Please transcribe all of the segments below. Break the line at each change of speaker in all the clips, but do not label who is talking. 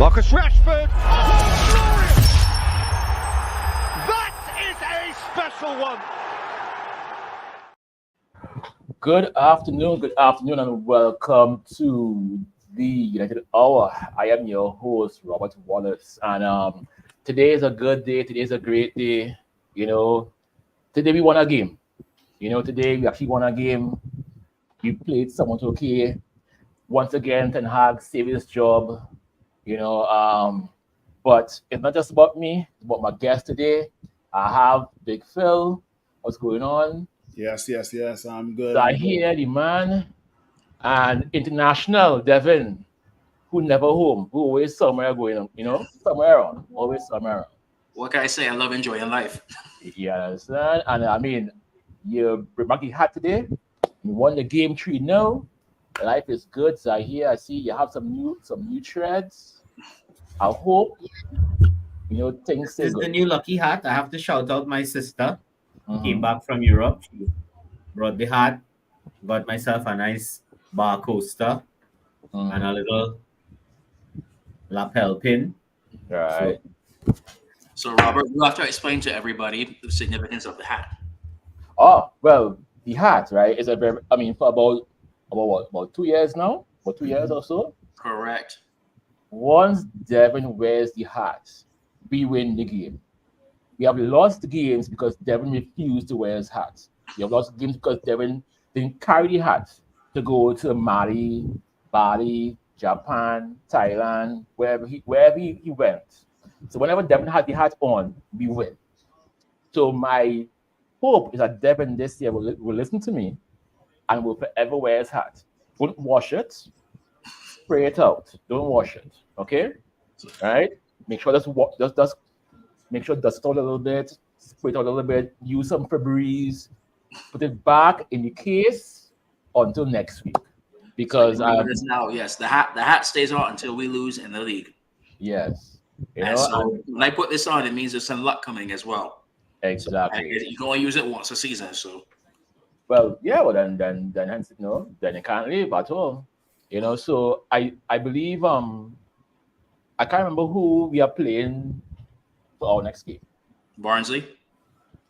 Marcus Rashford. Oh, glorious! That is a special one.
Good afternoon, and welcome to the United Hour. I am your host, Robert Wallace, and today is a good day. Today is a great day. Today we won a game. Today we actually won a game. We played somewhat okay. Once again, Ten Hag saved his job. But it's not just about me. It's about my guest today. I have Big Phil. What's going on?
Yes. I'm good.
Here, the man, and international Devin, who never home, who always somewhere going, somewhere around, always somewhere around.
What can I say? I love enjoying life.
You understand? And I mean, you bring back the hat today. You won the game 3-0. Life is good. So I see you have some new threads. I hope things stay
This is
good.
the new lucky hat. I have to shout out my sister.
Mhm.
Came back from Europe. She brought the hat. Got myself a nice bar coaster and a little lapel pin.
Right.
So, Robert, you have to explain to everybody the significance of the hat.
Oh, well, the hat, right, is for about 2 years now? For 2 years or so?
Correct.
Once Devin wears the hat, we win the game. We have lost games because Devin refused to wear his hat. We have lost games because Devin didn't carry the hat to go to Mali, Bali, Japan, Thailand, wherever he went. So whenever Devin had the hat on, we win. So my hope is that Devin this year will listen to me and will forever wear his hat. Don't wash it, spray it out. Don't wash it. Okay? Right? Make sure just make sure dust it out a little bit, spray it out a little bit, use some Febreze, put it back in the case until next week. Because
now, yes, the hat stays on until we lose in the league.
Yes.
When I put this on, it means there's some luck coming as well.
Exactly.
So, you can only use it once a season, so.
Well, yeah, well then you can't leave at all. So I believe I can't remember who we are playing for our next game.
Barnsley.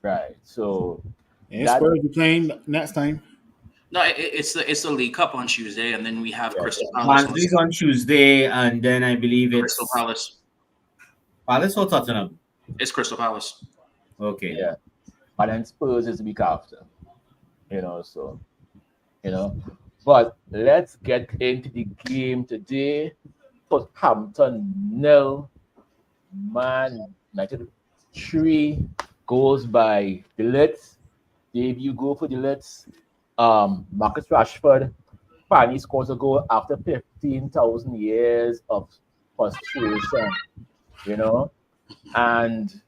Right. So
And Spurs are playing next time.
No, it's the League Cup on Tuesday, and then we have Crystal Palace.
Barnsley's on Tuesday, and then I believe it's
Crystal Palace.
Palace or Tottenham?
It's Crystal Palace.
Okay.
Yeah. And then Spurs is the week after. But let's get into the game today. Southampton 0, Man United 3, goals by Delit. Debut goal for Delit. Marcus Rashford finally scores a goal after 15,000 years of frustration, and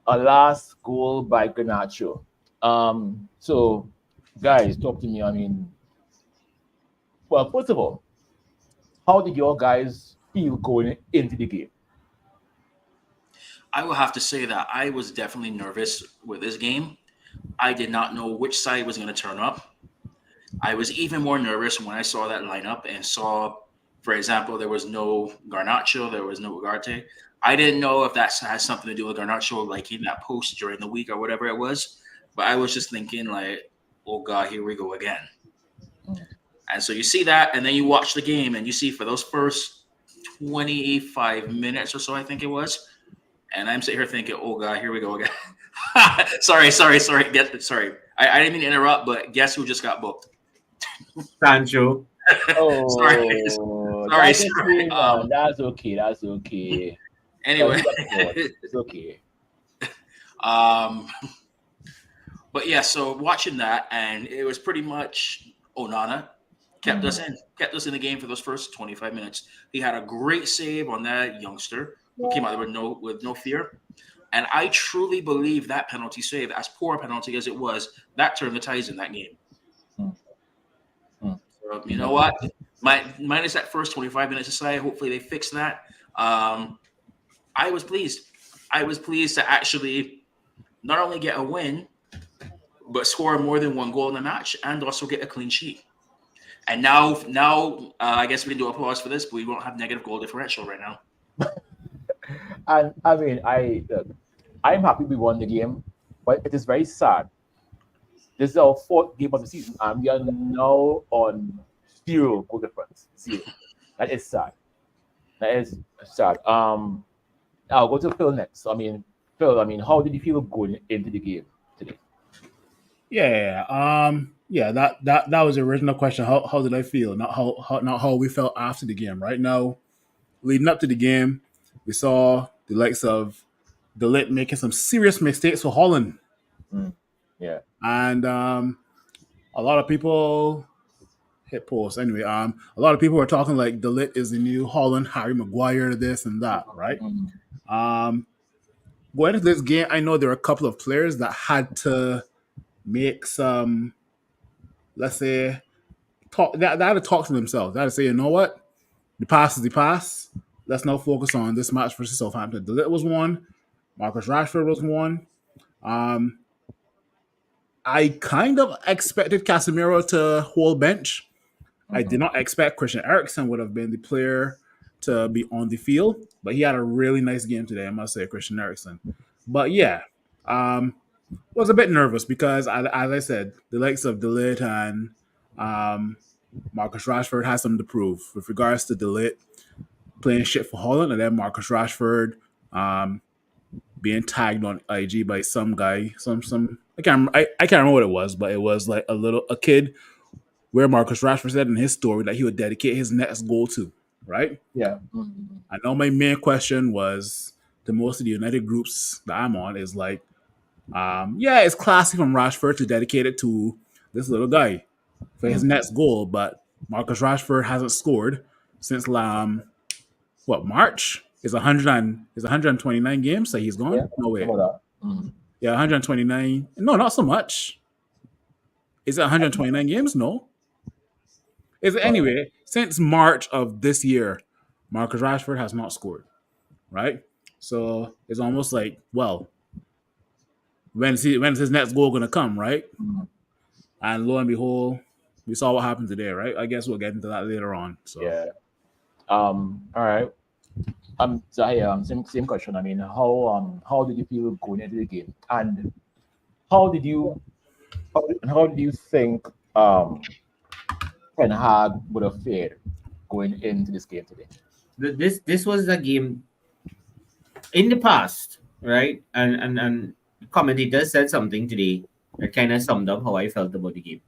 a last goal by Garnacho. So, guys, talk to me. Well, first of all, how did your guys feel going into the game?
I will have to say that I was definitely nervous with this game. I did not know which side was going to turn up. I was even more nervous when I saw that lineup and saw, for example, there was no Garnacho, there was no Ugarte. I didn't know if that has something to do with Garnacho, like in that post during the week or whatever it was. But I was just thinking, like, oh, God, here we go again. And so you see that, and then you watch the game, and you see for those first 25 minutes or so, I think it was, and I'm sitting here thinking, oh, God, here we go again. Sorry. I didn't mean to interrupt, but guess who just got booked?
Sancho.
Oh,
sorry.
That's okay.
Anyway,
it's okay.
But yeah, so watching that, and it was pretty much Onana kept us in the game for those first 25 minutes. He had a great save on that youngster who came out there with no fear. And I truly believe that penalty save, as poor a penalty as it was, that turned the tides in that game. So, you know what? Minus that first 25 minutes aside, hopefully they fix that. I was pleased. I was pleased to actually not only get a win, but score more than one goal in the match and also get a clean sheet. And now, I guess we can do applause for this, but we won't have negative goal differential right now.
And I mean, I'm happy we won the game, but it is very sad. This is our fourth game of the season, and we are now on 0 goal difference. 0. That is sad. That is sad. I'll go to Phil next. I mean, Phil, how did you feel going into the game today?
Yeah. That was the original question. How did I feel? Not how we felt after the game. Right now, leading up to the game, we saw the likes of Delit making some serious mistakes for Holland,
Yeah.
and a lot of people hit post anyway. A lot of people are talking like Delit is the new Holland, Harry Maguire, this and that, right? Going into this game, I know there are a couple of players that had to make some, let's say, talk. That had to talk to themselves. They had to say, you know what, the past is the past. Let's now focus on this match versus Southampton. Delit was one. Marcus Rashford was one. I kind of expected Casemiro to hold bench. I did not expect Christian Eriksen would have been the player to be on the field, but he had a really nice game today, I must say, Christian Eriksen. But yeah, was a bit nervous because, as I said, the likes of Delit and Marcus Rashford has something to prove with regards to Delit playing shit for Holland, and then Marcus Rashford being tagged on IG by some guy, some I can't remember what it was, but it was like a kid where Marcus Rashford said in his story that he would dedicate his next goal to, right?
Yeah.
I know my main question was to most of the United groups that I'm on is like, it's classy from Rashford to dedicate it to this little guy for his next goal, but Marcus Rashford hasn't scored since March? Is 129 games that he's gone?
Yeah.
No way.
Mm-hmm.
Yeah, 129. No, not so much. Is it 129 games? No. Is it anyway? Since March of this year, Marcus Rashford has not scored, right? So it's almost like, well, when's his next goal gonna come, right?
Mm-hmm.
And lo and behold, we saw what happened today, right? I guess we'll get into that later on. So
yeah. All right. So same question. I mean, how did you feel going into the game, and how did you think Ten Hag would have fared going into this game today?
This was a game in the past, right? And commentators said something today that kind of summed up how I felt about the game.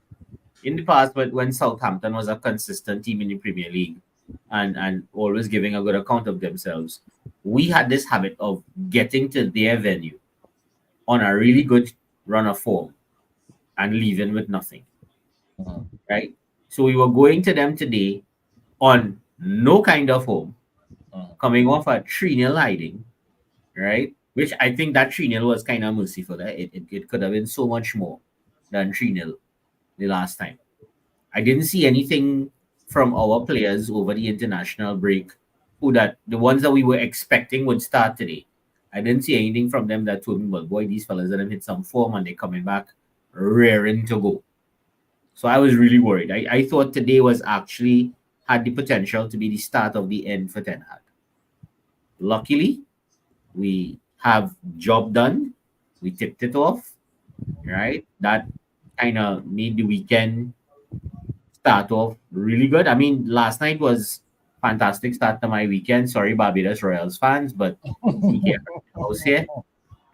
In the past, but when Southampton was a consistent team in the Premier League and always giving a good account of themselves, we had this habit of getting to their venue on a really good run of form and leaving with nothing, right? So we were going to them today on no kind of form, coming off a 3-0 hiding, right? Which I think that 3-0 was kind of merciful. It could have been so much more than 3-0 the last time. I didn't see anything from our players over the international break the ones that we were expecting would start today. I didn't see anything from them that told me, well, boy, these fellas that have hit some form and they're coming back raring to go. So I was really worried. I thought today was actually had the potential to be the start of the end for Ten Hag. Luckily, we have job done. We tipped it off, right? That kind of made the weekend start off really good. I mean, last night was fantastic start to my weekend. Sorry, Barbados Royals fans, but we get house here,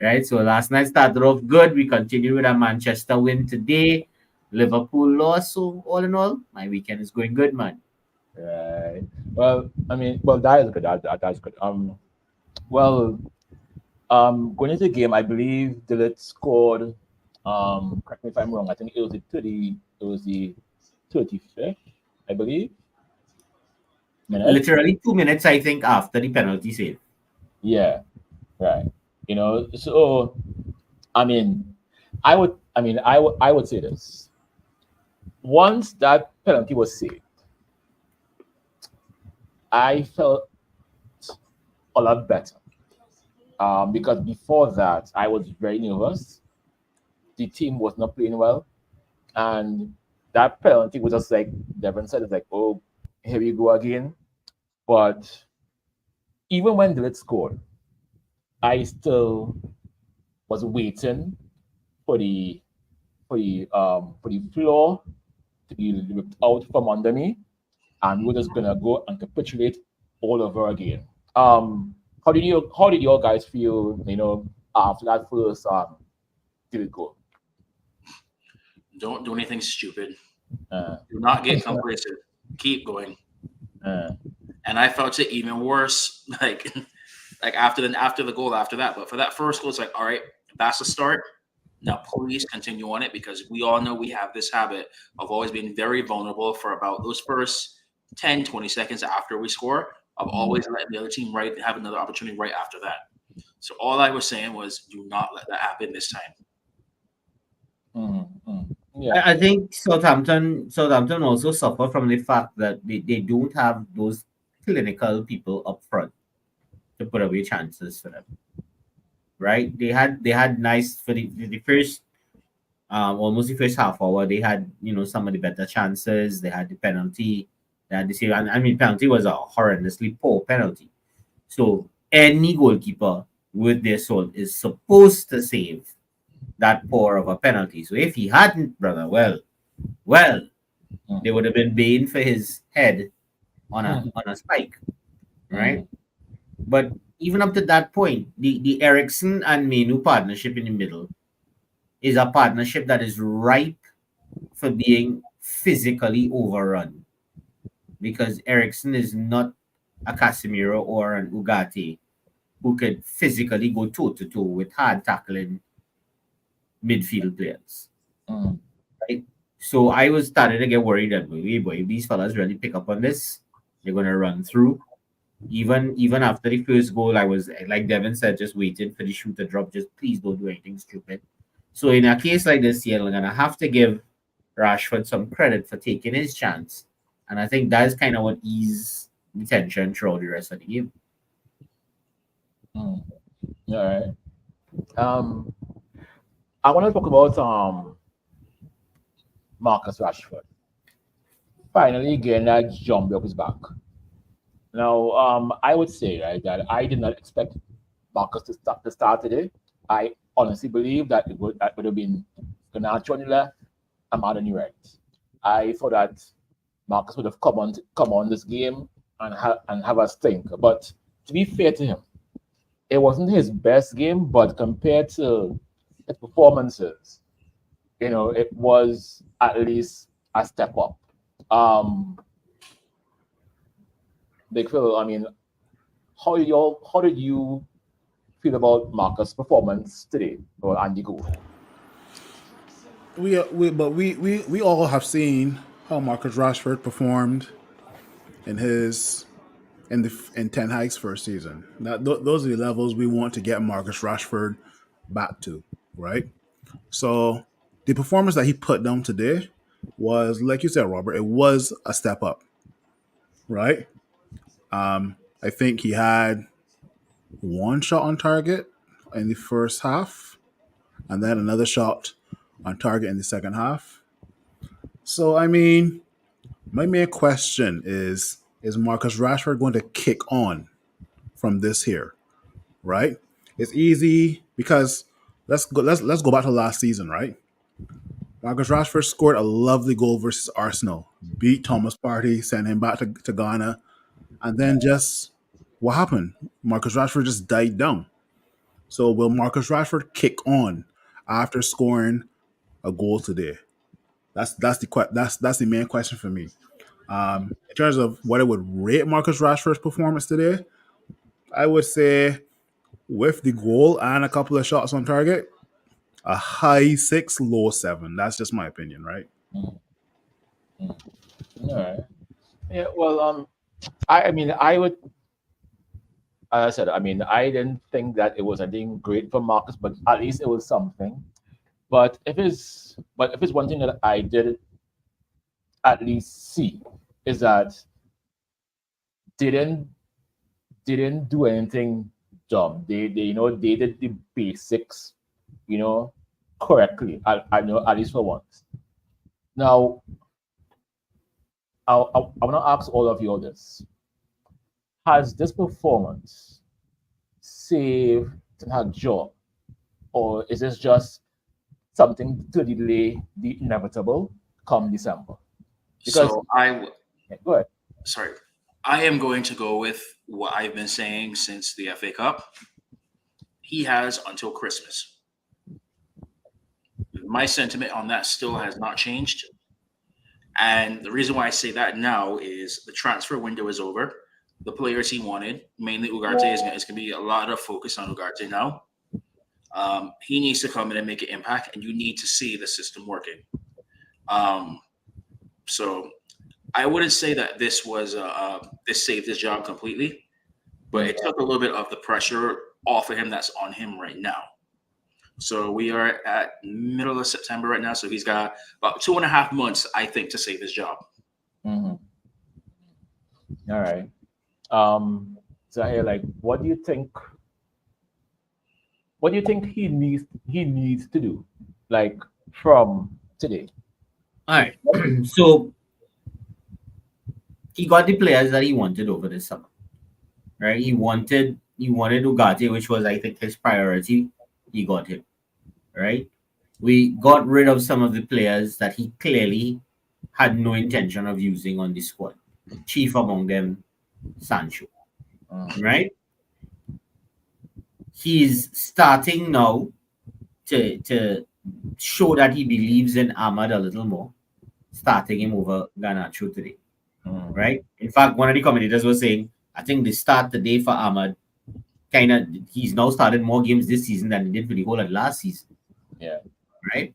right? So last night started off good. We continued with a Manchester win today. Liverpool lost. So all in all, my weekend is going good, man.
Right. Well, I mean, that is good. That's good. Going into the game, I believe Delit scored. Correct me if I'm wrong. I think it was the 35th, I believe.
Literally 2 minutes, I think, after the penalty save.
Yeah, right. So I would say this. Once that penalty was saved, I felt a lot better. Because before that, I was very nervous. The team was not playing well, and that penalty was just like Devon said. It's like, oh, here we go again. But even when Delit scored, I still was waiting for the floor to be ripped out from under me, and we're just gonna go and capitulate all over again. How did you guys feel? After that first field goal.
Don't do anything stupid.
Uh,
Do not get complacent. Keep going.
uh,
And I felt it even worse, like after the goal after that. But for that first goal, it's like, all right, that's the start. Now please continue on it, because we all know we have this habit of always being very vulnerable for about those first 10, 20 seconds after we score, of always letting the other team have another opportunity right after that. So all I was saying was, do not let that happen this time.
Yeah.
I think Southampton also suffer from the fact that they don't have those clinical people up front to put away chances for them. Right? They had nice for the first almost the first half hour. They had some of the better chances. They had the penalty. They had the save. And I mean, penalty was a horrendously poor penalty. So any goalkeeper with their soul is supposed to save that poor of a penalty. So if he hadn't, brother, well, they would have been baying for his head on a spike, right? But even up to that point, the Ericsson and Menu partnership in the middle is a partnership that is ripe for being physically overrun, because Ericsson is not a Casemiro or an Ugarte who could physically go toe to toe with hard tackling midfield players. Right? So I was starting to get worried that, boy, if these fellas really pick up on this, they're gonna run through. Even after the first goal, I was, like Devin said, just waiting for the shoe to drop. Just please don't do anything stupid. So in a case like this, I'm gonna have to give Rashford some credit for taking his chance, and I think that's kind of what eased the tension throughout the rest of the game.
All right. I want to talk about Marcus Rashford. Finally, getting that jump up his back. Now, I would say, right, that I did not expect Marcus to start today. I honestly believe that it would have been Garnacho on the left and Matt on the right. I thought that Marcus would have come on this game and have a stink. But to be fair to him, it wasn't his best game, but compared to his performances, it was at least a step up. Big Phil, I mean, how did you feel about Marcus' performance today, or Andy Gould?
We all have seen how Marcus Rashford performed in Ten Hag's first season. Those are the levels we want to get Marcus Rashford back to, right? So the performance that he put down today was, like you said, Robert, it was a step up, right? I think he had one shot on target in the first half, and then another shot on target in the second half. So, I mean, my main question is Marcus Rashford going to kick on from this here, right? It's easy because let's go back to last season, right? Marcus Rashford scored a lovely goal versus Arsenal, beat Thomas Partey, sent him back to Ghana, and then just what happened? Marcus Rashford just died down. So will Marcus Rashford kick on after scoring a goal today? That's the main question for me. In terms of what I would rate Marcus Rashford's performance today, I would say with the goal and a couple of shots on target, a high 6, low 7. That's just my opinion, right?
All right. Yeah. Well, I mean, I would. As I said, I mean, I didn't think that it was anything great for Marcus, but at least it was something. But if it's one thing that I did at least see is that they didn't do anything dumb. They did the basics, correctly. I know, at least for once. Now, I want to ask all of you all this: has this performance saved Ten Hag's job, or is this just something to delay the inevitable come December? Because
So
go ahead.
sorry, I am going to go with what I've been saying since the FA Cup. He has until Christmas. My sentiment on that still has not changed. And the reason why I say that now is the transfer window is over. The players he wanted, mainly Ugarte, is going to be a lot of focus on Ugarte now. He needs to come in and make an impact, and you need to see the system working. So I wouldn't say that this was this saved his job completely, but it took a little bit of the pressure off of him that's on him right now. So we are at middle of September right now. So he's got about 2.5 months, I think, to save his job.
Mm-hmm. All right. So here, like, what do you think? What do you think he needs to do, like, from today?
All right. So he got the players that he wanted over this summer, right? He wanted Ugarte, which was, I think, his priority. He got him, right? We got rid of some of the players that he clearly had no intention of using on the squad. Chief among them, Sancho, right? He's starting now to show that he believes in Ahmad a little more, starting him over Garnacho today, right? In fact, one of the commentators was saying, I think the start today for Ahmad, he's now started more games this season than he did for the whole of last season.
Yeah.
Right?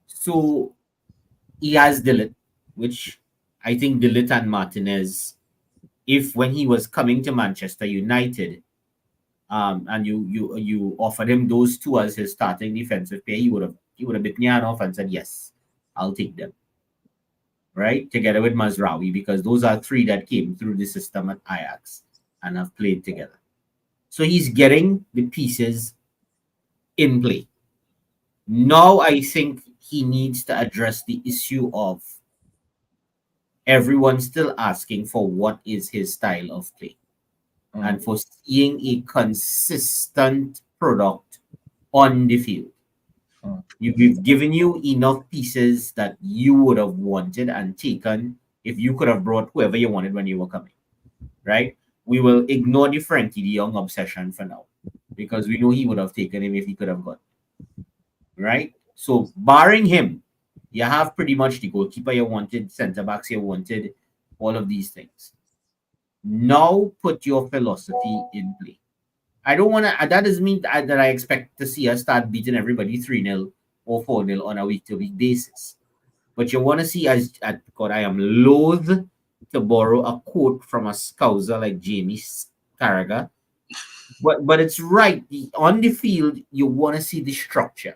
So he has Delit, which I think Delit and Martinez, if when he was coming to Manchester United, and you offered him those two as his starting defensive pair, he would have bitten your hand off and said, yes, I'll take them. Right? Together with Mazraoui, because those are three that came through the system at Ajax and have played together. So he's getting the pieces in play. Now I think he needs to address the issue of everyone still asking for what is his style of play and for seeing a consistent product on the field. We've given you enough pieces that you would have wanted and taken if you could have brought whoever you wanted when you were coming, right? We will ignore the Frankie de Jong obsession for now because we know he would have taken him if he could have got, right? So barring him, you have pretty much the goalkeeper you wanted, centre backs you wanted, all of these things. Now put your philosophy in play. I don't want to, that doesn't mean that I expect to see us start beating everybody 3-0 or 4-0 on a week-to-week basis. But you want to see us, God, I am loath to borrow a quote from a scouser like Jamie Carragher. But it's right. On the field, you want to see the structure.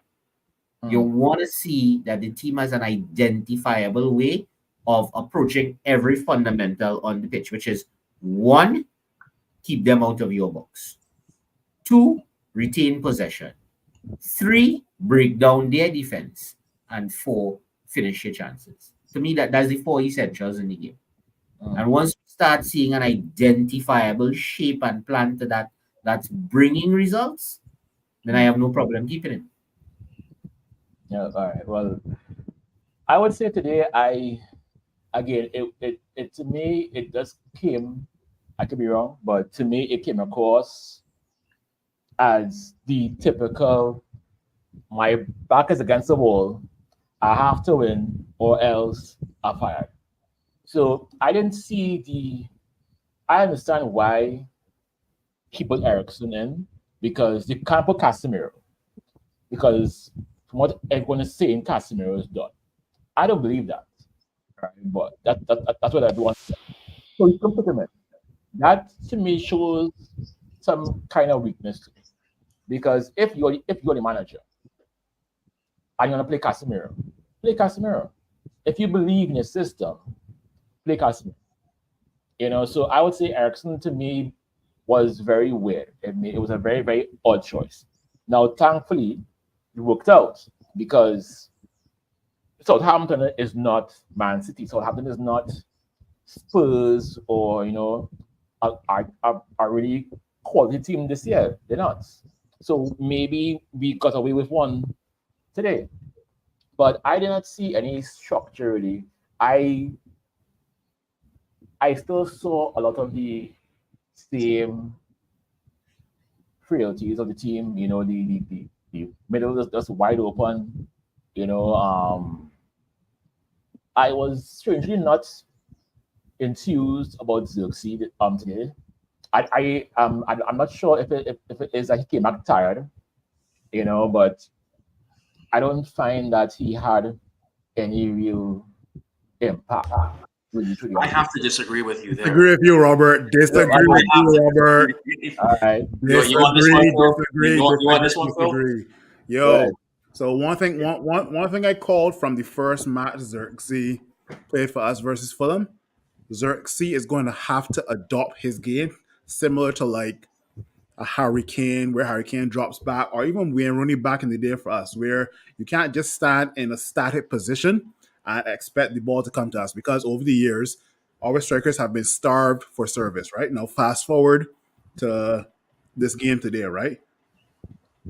You want to see that the team has an identifiable way of approaching every fundamental on the pitch, which is 1, keep them out of your box. 2, retain possession. 3, break down their defense. And 4, finish your chances. To me, that's the 4 essentials in the game. And once you start seeing an identifiable shape and plan to that's bringing results, then I have no problem keeping it.
Yeah, all right. Well, I would say today, it to me, it just came, I could be wrong, but to me, it came across as the typical, my back is against the wall, I have to win or else I'm fired. So I didn't see I understand why he put Ericsson in, because you can't put Casemiro, because from what everyone is saying, Casemiro is done. I don't believe that, right? But that's what everyone says. So you can put him in. That to me shows some kind of weakness to me, because if you're the manager and you want to play Casemiro, play Casemiro. If you believe in your system, play Casemiro. So I would say Ericsson to me was very weird. It was a very, very odd choice. Now, thankfully, it worked out, because Southampton is not Man City. Southampton is not Spurs or a really quality team this year. They're not. So maybe we got away with one today. But I did not see any structure really. I I still saw a lot of the same frailties of the team. The middle is just wide open. You know, I was strangely not enthused about Xerxes today. I'm not sure if it is that he came back tired, but I don't find that he had any real impact. Really, truly.
I have to disagree with you there.
Disagree with you, Robert. Disagree with you, Robert.
All right.
You want this one, Phil?
Disagree.
You want this one, Phil?
Disagree.
Go
Yo,
ahead.
so one thing I called from the first match Xerxes played for us versus Fulham, Xerxes is going to have to adopt his game similar to like a Hurricane, where Hurricane drops back, or even Wayne Rooney back in the day for us, where you can't just stand in a static position and expect the ball to come to us, because over the years, our strikers have been starved for service, right? Now, fast forward to this game today, right?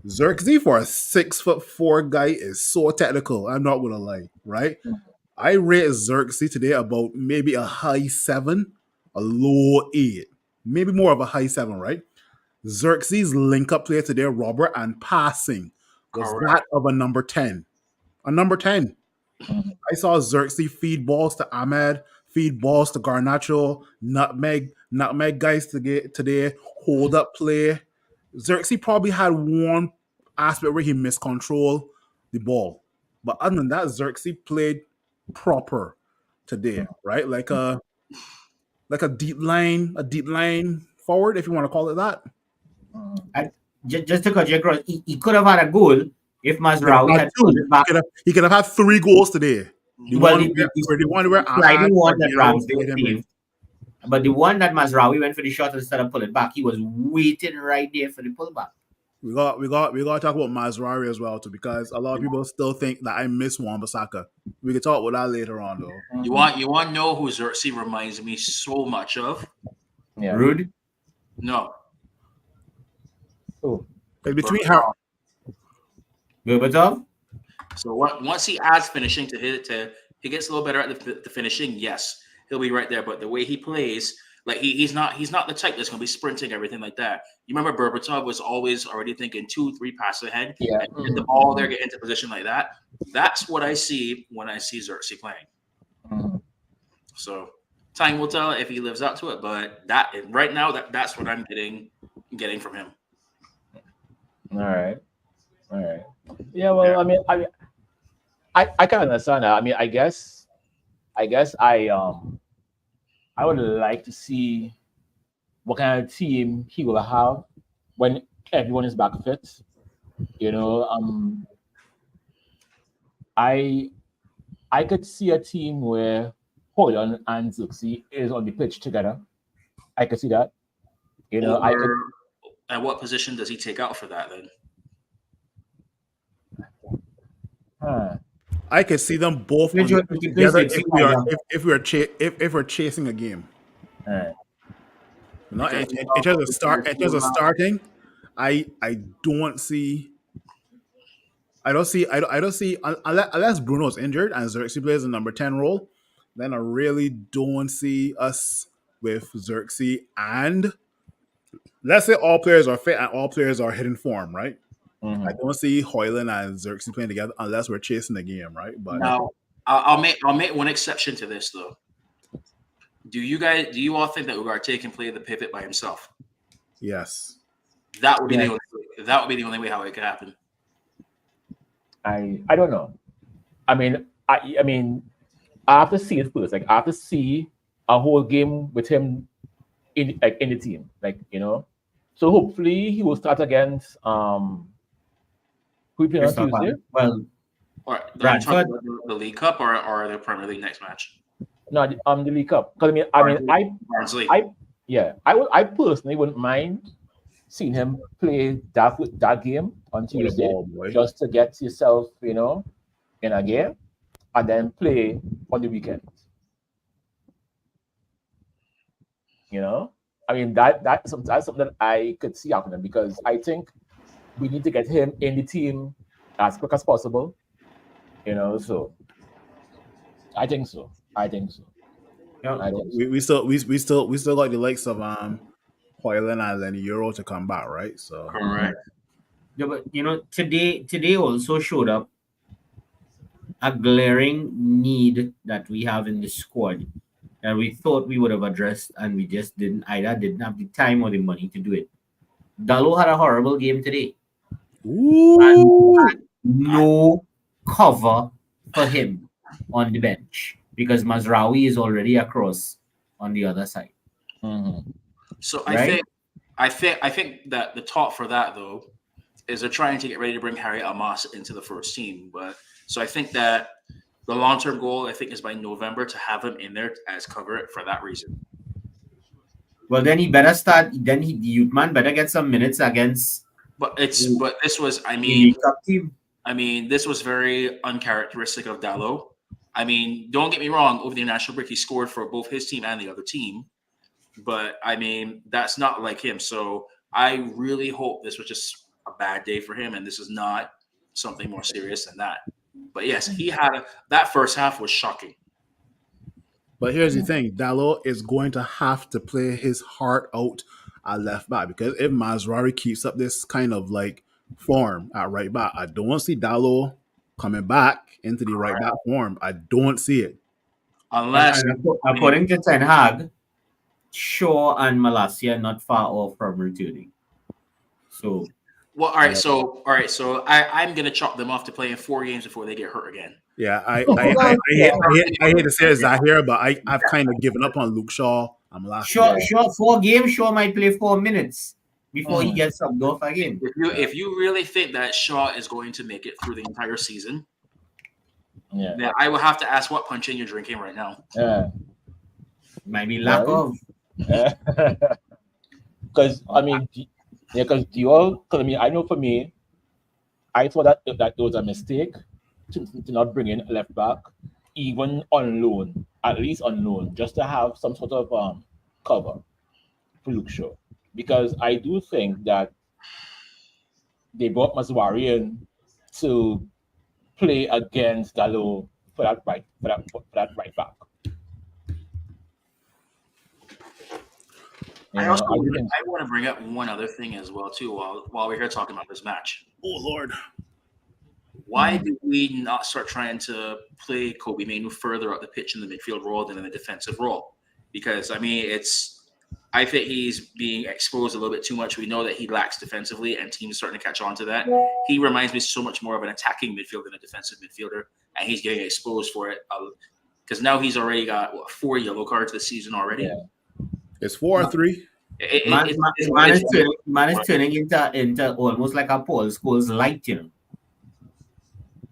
Xerxes for a 6'4" guy is so technical. I'm not gonna lie, right? I rate Xerxes today about maybe a high 7, a low 8, maybe more of a high 7, right? Xerxes link up play today, Robert, and passing was
Correct.
that of a number 10. A number 10. I saw Xerxes feed balls to Ahmed, feed balls to Garnacho, nutmeg guys to get today, hold up play. Xerxes probably had one aspect where he miscontrolled the ball. But other than that, Xerxes played proper today, right? Like a deep line forward, if you want to call it that.
Just to cut you across, he could have had a goal if Mazraoui had pulled it back.
He could have had 3 goals today. The
Well,
one where
sliding one that
Ramsdale
Ramsdale saved, but the one that Mazraoui went for the shot instead of pull it back, he was waiting right there for the pullback.
We got to talk about Mazraoui as well too, because a lot of people still think that I miss Wan-Bissaka. We can talk about that later on though.
You want to know who Xerxes reminds me so much of?
Yeah.
Rude.
No.
Oh,
It's between her.
Berbatov.
So once he adds finishing to he gets a little better at the finishing. Yes, he'll be right there. But the way he plays, like he's not the type that's gonna be sprinting everything like that. You remember Berbatov was always already thinking 2-3 passes ahead.
Yeah.
And get the ball there, get into position like that. That's what I see when I see Xerxes playing.
Mhm.
So time will tell if he lives up to it. But right now that's what I'm getting from him.
All right. Yeah. Well, I can understand that. I guess I would like to see what kind of team he will have when everyone is back fit. I could see a team where Hoyland and Xerxes is on the pitch together. I could see that. I could.
At what position does he take out for that then?
I could see them both
Which
on
one-
the
which
together
place they
if we're chasing a game.
All right.
Not in terms of starting, I don't see unless Bruno's injured and Xerxes plays the number 10 role, then I really don't see us with Xerxes, and let's say all players are fit and all players are hitting form, right?
Mhm.
I don't see Hoyland and Xerxes playing together unless we're chasing the game, right? But
Now, I'll make one exception to this though. Do you all think that Ugarte can play the pivot by himself?
yes.
That would be the only way how it could happen.
I don't know. I have to see it first. Like I have to see a whole game with him in the team. So hopefully he will start against who we play on Tuesday.
Well,
Or
Bradford.
the League Cup or the Premier League next match.
No, the League Cup. Because
Barnsley.
I personally wouldn't mind seeing him play that game on Tuesday
ball, boy.
just to get yourself, in a game, and then play on the weekend. I mean that's something that I could see happening because I think we need to get him in the team as quick as possible. So I think so. I think so.
Yeah.
I think so.
We still got the likes of Hoyland and Euro to come back, right? So
Mhm.
Correct.
Yeah, but today also showed up a glaring need that we have in the squad that we thought we would have addressed, and we just didn't have the time or the money to do it. Dalo had a horrible game today, and
ooh,
no cover for him on the bench because Mazraoui is already across on the other side,
Mhm.
So
right?
I think that the talk for that though is they're trying to get ready to bring Harry Amos into the first team. But so I think that the long term goal I think is by November to have him in there as cover for that reason.
Well, then he better start. Then the youth man better get some minutes against the
But this was
League Cup team.
I mean this was very uncharacteristic of Dallo. I mean, don't get me wrong. Over the national break, he scored for both his team and the other team. But I mean, that's not like him. So I really hope this was just a bad day for him, and this is not something more serious than that. But yes, that first half was shocking.
but here's the thing: Dallo is going to have to play his heart out at left back because if Mazrari keeps up this kind of like form at right back, I don't see Dallo coming back into the right back form. I don't see it.
Unless, I mean,
According to Ten Hag, Shaw and Malasia not far off from returning. So
well, all right, so I'm gonna chop them off to play in 4 games before they get hurt again.
Yeah,
yeah.
I hate to say it, Zahir, but I've kind of given up on Luke Shaw. I'm last
Shaw,
year.
Yeah.
Shaw, 4 games. Shaw might play 4 minutes before he
Mhm.
gets subbed off again.
If you really think that Shaw is going to make it through the entire season,
Yeah.
then I will have to ask what punching you're drinking right now.
Yeah.
Might be lack
Well,
of.
because I mean, yeah, because Dior. Because I mean, I know for me, I thought that it was a mistake to not bring in a left back, even on loan, at least on loan, just to have some sort of cover for Luke Shaw. Because I do think that they brought Maswari in to play against Dallo for that right back.
I also
I do think
I want to bring up one other thing as well too while we're here talking about this match.
Oh Lord.
Why did we not start trying to play Kobe Mainu further up the pitch in the midfield role than in the defensive role? Because I mean, I think he's being exposed a little bit too much. We know that he lacks defensively, and teams are starting to catch on to that. He reminds me so much more of an attacking midfielder than a defensive midfielder, and he's getting exposed for it because now he's already got 4 yellow cards this season already.
Yeah.
It's 4-3.
Man is turning into almost like a Paul Scholes light,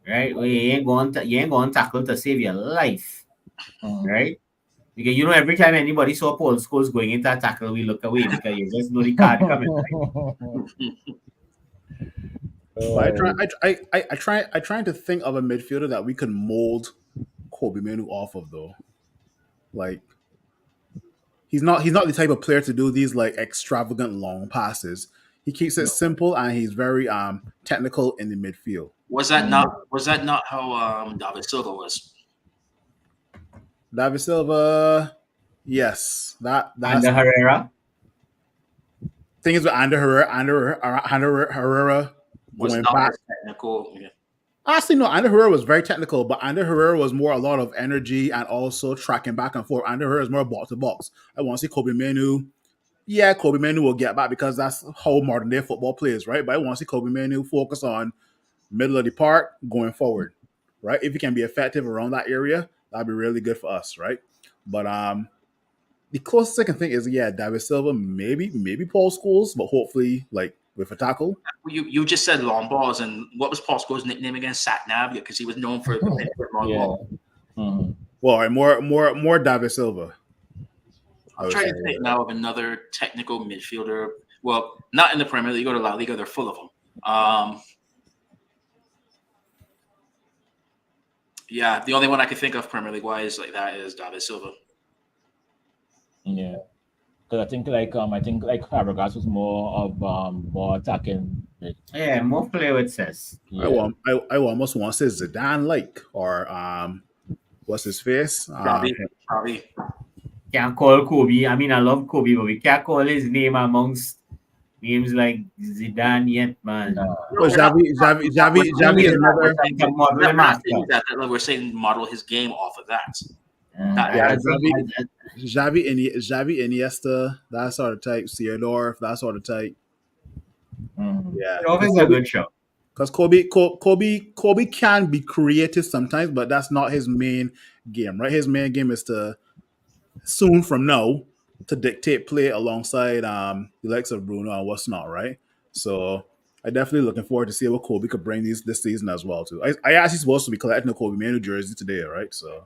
right? Where you ain't going to tackle to save your life, right? Because every time anybody saw Paul Scholes going into a tackle, we look away because you just know the card coming. Right?
But I trying to think of a midfielder that we could mold Kobe Manu off of though. Like he's not the type of player to do these like extravagant long passes. He keeps it simple and he's very technical in the midfield.
Was that not how David Silva was?
David Silva, yes, that's
And the Herrera,
thing is with Ander Herrera
Was
going
not
back.
as technical. Yeah.
Honestly, no, Ander Herrera was very technical, but Ander Herrera was more a lot of energy and also tracking back and forth. Ander Herrera is more box to box. I want to see Kobe Manu. Yeah, Kobe Manu will get back because that's how modern day football plays, right? But I want to see Kobe Manu focus on middle of the park going forward, right? If he can be effective around that area, that'd be really good for us, right? But the closest I can think is David Silva, maybe Paul Scholes, but hopefully like with a tackle.
You just said long balls, and what was Paul Scholes' nickname again? Sat Nav, because he was known for the long
yeah.
ball.
Mhm.
Well, all right, more David Silva. I
I'm
would
trying
say.
to think now of another technical midfielder. Well, not in the Premier League. Go to La Liga; they're full of them. Yeah, the only one I can think of Premier League wise like that is David Silva.
Yeah. Because I think like Fabregas was more attacking.
Yeah, more play with Cess.
Yeah.
I almost want to say Zidane like or what's his face?
Probably.
Can't call Kobe. I mean, I love Kobe, but we can't call his name amongst names like Zidane yet, man.
Nah.
Oh, Javi is another.
Like a model
We're not
master.
saying that. We're saying model his game off of that.
Yeah,
I think
Javi Iniesta, that sort of type. Seedorf, that sort of type. Yeah,
it always a good show.
because Kobe can be creative sometimes, but that's not his main game, right? His main game is to soon from now to dictate play alongside the likes of Bruno and what's not, right? So I definitely looking forward to see what Kobe could bring this season as well too. I actually supposed to be collecting a Kobe Manu jersey today, right? So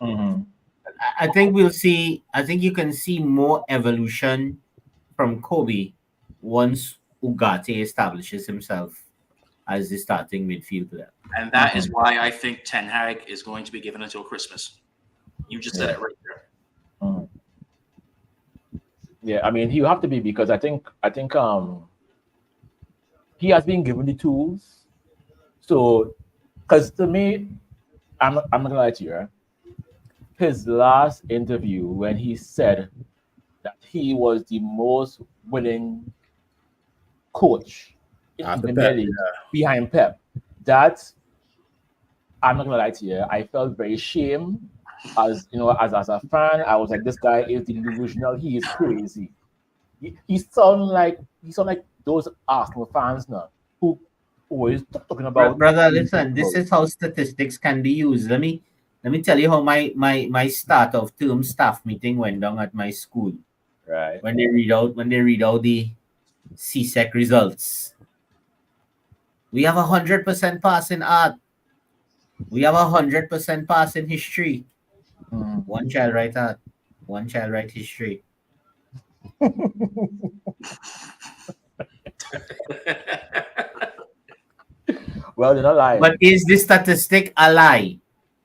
I think we'll see. I think you can see more evolution from Kobe once Ugarte establishes himself as the starting midfield player.
And that is why I think Ten Hag is going to be given until Christmas. You just said it right there.
Yeah, I mean you have to be because I think he has been given the tools. So because to me, I'm not gonna lie to you, right? His last interview when he said that he was the most winning coach in
After
the
Pep,
Premier League behind Pep. That I'm not gonna lie to you, I felt very shame as as a fan. I was like, this guy is delusional, he is crazy. He sound like those Arsenal fans now who always talking about
Brother, listen. This is how statistics can be used. Let me tell you how my start of term staff meeting went down at my school.
right.
When they read out the CSEC results. We have 100% pass in art. We have 100% pass in history. One child write art. One child write history.
Well, they're not lying.
But is this statistic a lie?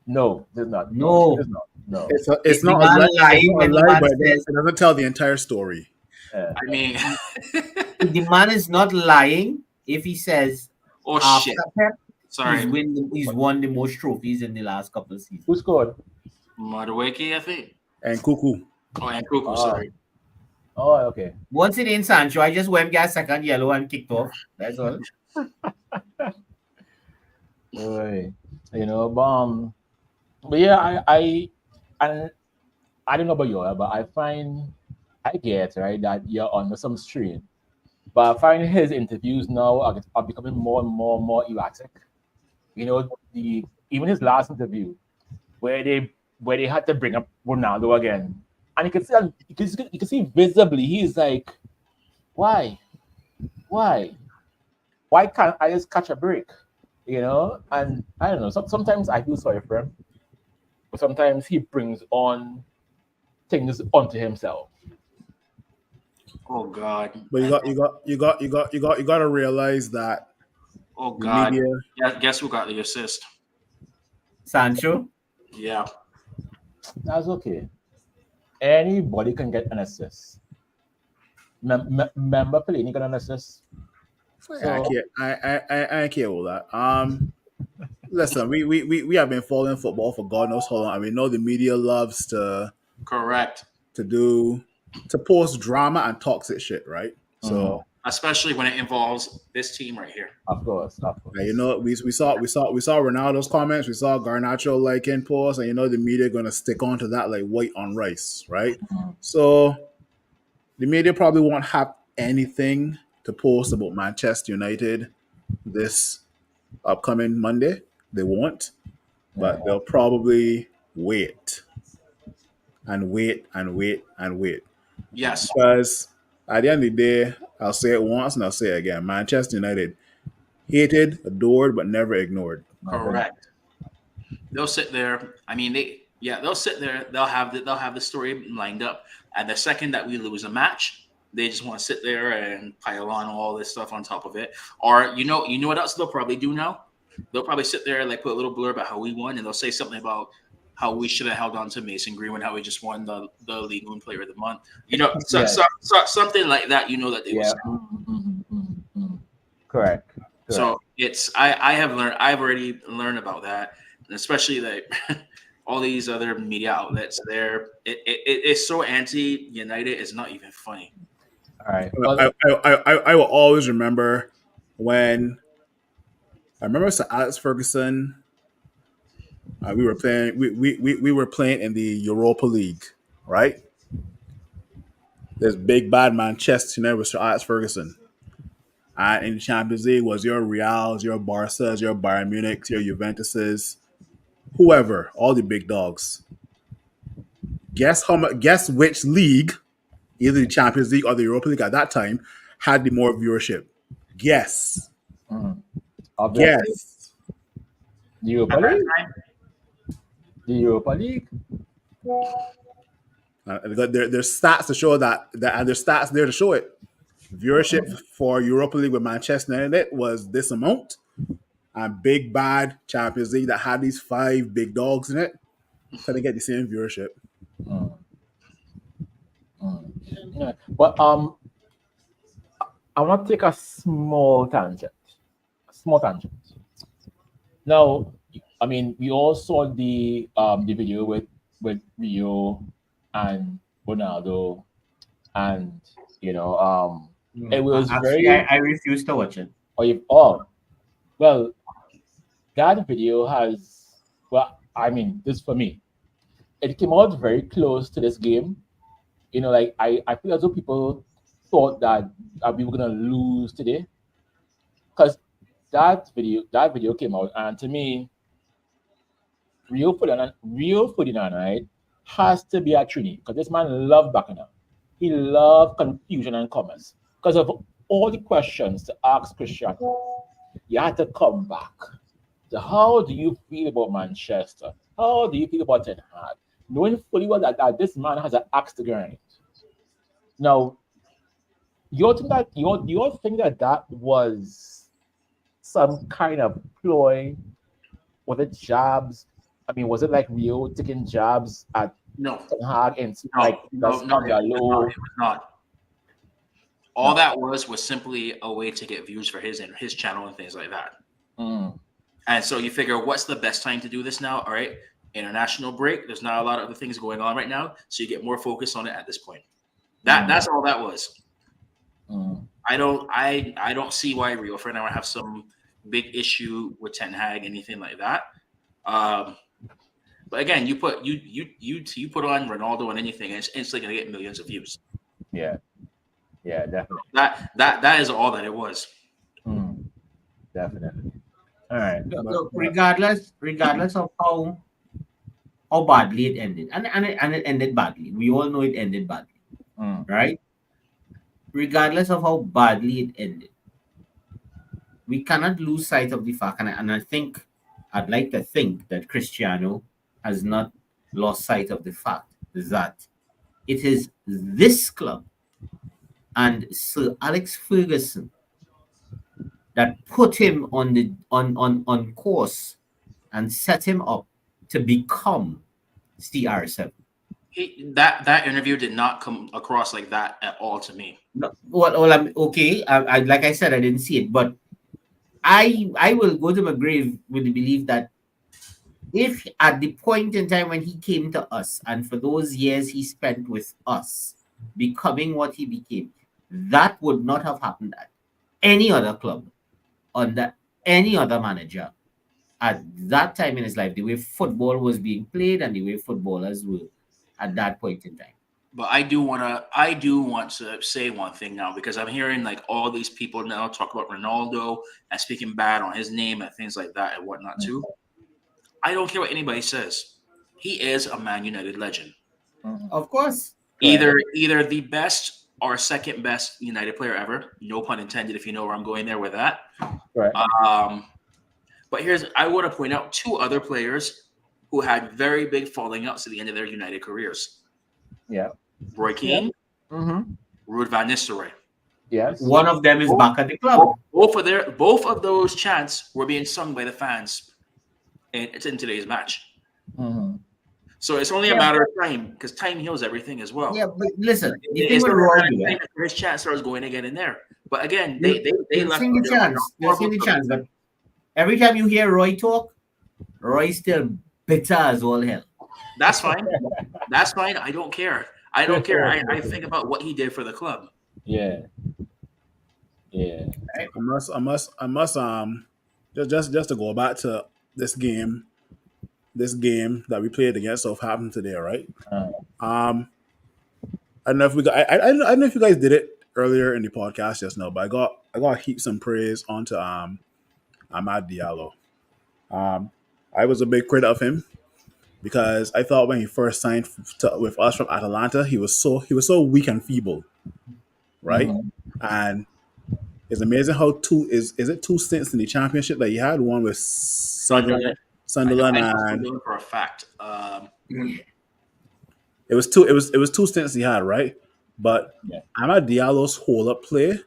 No, there's not.
No.
There's not. No.
it's
the
not
man
a lie,
lying
it's not a
when the
lie,
man
but
says-
it doesn't tell the entire story.
Yeah.
I mean,
The man is not lying if he says
oh
after
shit.
Pep,
Sorry.
he's won the most trophies in the last couple of seasons.
Who scored?
Madueke, I think.
And Cuckoo.
Oh, and Kuku, sorry.
Oh, okay.
Once it in Sancho, I just went got second yellow and kicked off. That's all.
Right. But yeah, and I don't know about you, but I get right that you're under some strain. But I find his interviews now are becoming more and more erratic. Even his last interview where they had to bring up Ronaldo again, and you can see visibly he's like, why can't I just catch a break? And I don't know. Sometimes I feel sorry for him, but sometimes he brings on things onto himself.
Oh God.
But you got to realize that
Oh
the
God.
media.
Yeah, guess who got the assist?
Sancho?
Yeah.
That's okay. Anybody can get an assist. Remember Fellaini got an assist.
I can't care about that. Listen, we have been following football for God knows how long, and we know the media loves to
Correct.
post drama and toxic shit, right? So
Especially when it involves this team right here.
Of course.
we saw Ronaldo's comments, we saw Garnacho liking posts, and the media gonna stick on to that like white on rice, right? So the media probably won't have anything to post about Manchester United this upcoming Monday. They won't, but they'll probably wait and wait and wait and wait.
Yes.
Because at the end of the day, I'll say it once and I'll say it again. Manchester United, hated, adored, but never ignored.
Correct. They'll sit there. I mean, they'll sit there. They'll have the story lined up. And the second that we lose a match, they just want to sit there and pile on all this stuff on top of it. Or you know what else they'll probably do now? They'll probably sit there and like put a little blurb about how we won, and they'll say something about how we should have held on to Mason Greenwood, how we just won the League One Player of the Month. Something like that. That they would say.
Correct.
So I've already learned about that, and especially that all these other media outlets it's so anti-United. It's not even funny.
All right.
I will always remember when I remember Sir Alex Ferguson. We were playing. We were playing in the Europa League, right? This big bad Manchester United with Sir Alex Ferguson. And in the Champions League was your Reals, your Barças, your Bayern Munich, your Juventuses, whoever, all the big dogs. Guess which league, either the Champions League or the Europa League at that time, had the more viewership? Guess. Guess.
The Europa League. The Europa League.
There's stats to show that, and there's stats there to show it. Viewership for Europa League with Manchester United was this amount, and big bad Champions League that had these 5 big dogs in it couldn't get the same viewership.
Yeah. But I want to take a small tangent. Now, I mean, we all saw the video with Rio and Ronaldo, and it was
I refuse to watch it.
Well, that video this for me, it came out very close to this game. I feel as though people thought that we were gonna lose today, because that video came out, and to me, Rio Ferdinand, right, has to be a Trini, because this man loved Bacchanal. He loved confusion and commerce. Because of all the questions to ask Cristiano, you had to come back. So how do you feel about Manchester? How do you feel about Ten Hag? Knowing fully well that this man has an axe to grind. Now, you think that was some kind of ploy? Was it jabs? I mean, was it like Rio taking jabs at Ten Hag and
it was not. All that was simply a way to get views for his channel and things like that. And so you figure, what's the best time to do this now? All right, international break. There's not a lot of other things going on right now, so you get more focus on it at this point. That's all that was. I don't see why Rio Ferdinand would have some big issue with Ten Hag, anything like that. But again, you put on Ronaldo and anything, and it's instantly gonna get millions of views.
Yeah, definitely.
That is all that it was.
Definitely. All right.
Look, regardless of how badly it ended, and it ended badly. We all know it ended badly, right? Regardless of how badly it ended, we cannot lose sight of the fact, and I'd like to think that Cristiano has not lost sight of the fact that it is this club and Sir Alex Ferguson that put him on course and set him up to become CR7.
That interview did not come across like that at all to me.
No, I'm okay. Like I said, I didn't see it, but I will go to my grave with the belief that if at the point in time when he came to us, and for those years he spent with us, becoming what he became, that would not have happened at any other club, under any other manager at that time in his life, the way football was being played and the way footballers were at that point in time.
But I do want to say one thing now, because I'm hearing like all these people now talk about Ronaldo and speaking bad on his name and things like that and whatnot too. I don't care what anybody says. He is a Man United legend.
Of course.
Either the best or second best United player ever. No pun intended, if you know where I'm going there with that.
Right.
But I want to point out 2 other players who had very big falling outs at the end of their United careers.
Yeah.
Roy Keane, Ruud van Nistelrooy.
Yes.
One of them is back at the club.
Both of those chants were being sung by the fans in today's match. So it's only a matter of time because time heals everything as well.
Yeah, but listen, the thing
It's
with
only a
Roy,
matter of
yeah,
time before his chance starts going again in there. But again,
you,
they
you've
left
seen the
they're on a
chance. You've seen
horrible
the
start.
chance, but every time you hear Roy talk, Roy's still bitter as all hell.
That's fine. That's fine. I don't care. I don't care. I think about what he did for the club.
Yeah. Yeah.
I must just to go back to this game that we played against Southampton today, right?
Uh,
I don't know if we got I don't know if you guys did it earlier in the podcast just now, but I got heap some praise onto Ahmad Diallo. I was a big critic of him because I thought when he first signed with us from Atalanta, he was so weak and feeble, right?
mhm.
And it's amazing how is it two stints in the championship that he had, one with
Sunderland.
Sunderland
I know
and
Sunderland for a fact.
it was two stints he had, right? But
Yeah.
Ahmad Diallo's hold up play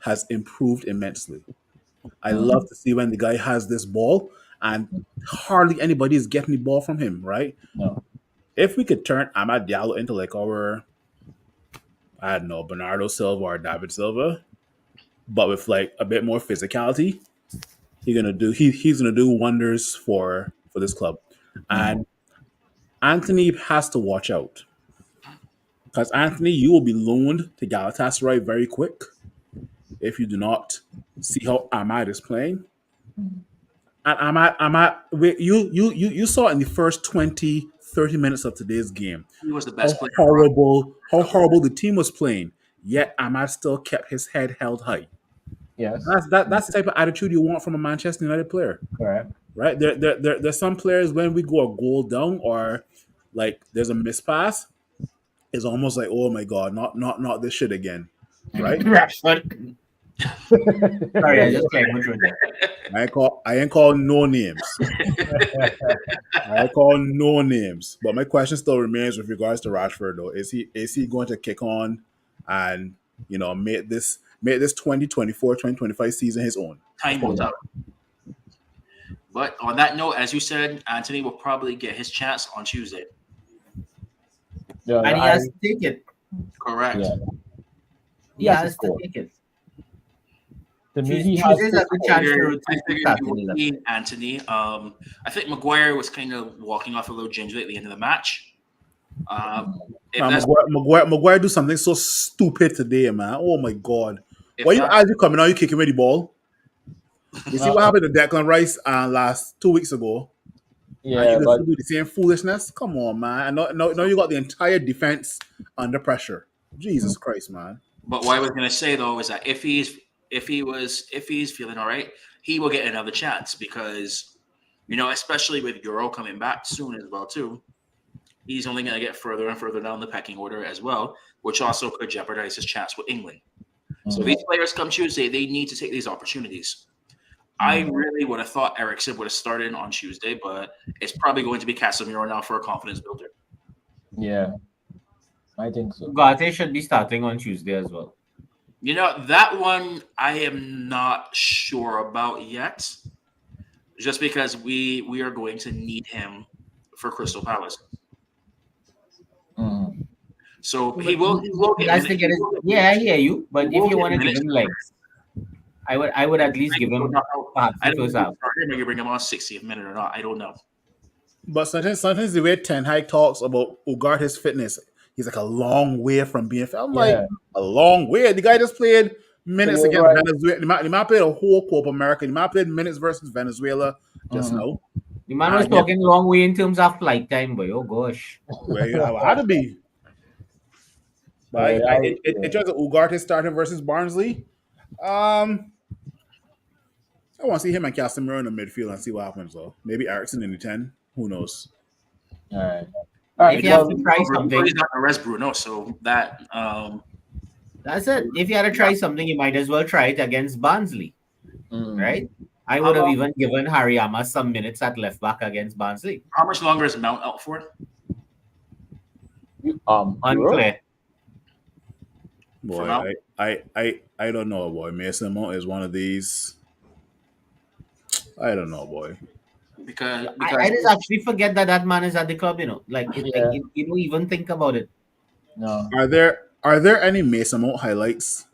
has improved immensely. I love to see when the guy has this ball and hardly anybody is getting the ball from him, right?
No.
If we could turn Ahmad Diallo into like our, I don't know, Bernardo Silva or David Silva, but with like a bit more physicality, he's gonna do wonders for this club. And Anthony has to watch out because Anthony, you will be loaned to Galatasaray very quick if you do not see how Ahmad is playing. And you saw in the first 20, 30 minutes of today's game
He was the
how
best player.
horrible the team was playing. Yet Ahmad still kept his head held high.
Yes.
That's the type of attitude you want from a Manchester United player,
Correct.
right? There's some players when we go a goal down or like there's a mispass, it's almost like, oh my god, not this shit again, right?
Rashford. Sorry, I just came with that.
I ain't call no names. I call no names. But my question still remains with regards to Rashford though. Is he going to kick on and make this 2024-2025 season his own?
Time will tell. But on that note, as you said, Anthony will probably get his chance on Tuesday.
Yeah,
And he has to take it.
Correct.
Yeah.
He
has
has
to
to
score.
take it.
To me, he has
Tuesday's
to
a good
score.
chance
I
to
figured
start
you
in
would
11.
be Anthony. I think Maguire was kind of walking off a little gingerly at the end of the match. If that's
Maguire do something so stupid today, man. Oh my god.
if
Why you
that-
as you coming out, you kicking away the ball? You see what happened to Declan Rice last 2 weeks ago? And
Yeah,
you
but
just do the same foolishness? Come on, man. And now you got the entire defense under pressure. Jesus Christ, man.
But what I was going to say though is that if he's feeling all right, he will get another chance because especially with Euro coming back soon as well too, he's only going to get further and further down the pecking order as well, which also could jeopardize his chance with England. So these players come Tuesday, they need to take these opportunities. I really would have thought Eriksen would have started on Tuesday, but it's probably going to be Casemiro now for a confidence builder.
yeah, I think so.
Ugarte should be starting on Tuesday as well.
That one I am not sure about yet, just because we are going to need him for Crystal Palace.
Mhm.
So he will
He
get
has to get his. Yeah, I hear you. But
He will
if you
get
want to give
minutes.
him legs, I would at least give him perhaps
I
the
don't
first
know
half.
if you bring him on 60th minute or not. I don't know.
But sometimes the way Ten Hag talks about Ugarte's fitness, he's like a long way from being fit. I'm like,
Yeah.
a long way. The guy just played minutes
Yeah,
against
right.
Venezuela. The man played a whole Copa America. The man played minutes versus Venezuela just now.
The man was
Yeah.
talking long way in terms of flight time, boy. Oh gosh.
Where I had to be. But in terms of Ugarte starting versus Barnsley, I want to see him and Casemiro in the midfield and see what happens though. Maybe Eriksen in the 10. Who knows?
All right. All right.
If you have
Well,
to try something,
He's not going to rest Bruno, so that
that's it. If you had to try something, you might as well try it against Barnsley, right? I would have even given Hariyama some minutes at left back against Barnsley.
how much longer is Mount out for?
Unclear.
Boy,
now?
I don't know, boy. Mason Mount is one of these. I don't know, boy.
I just actually forget that man is at the club.
Yeah.
You don't even think about it.
No.
Are there any Mason Mount highlights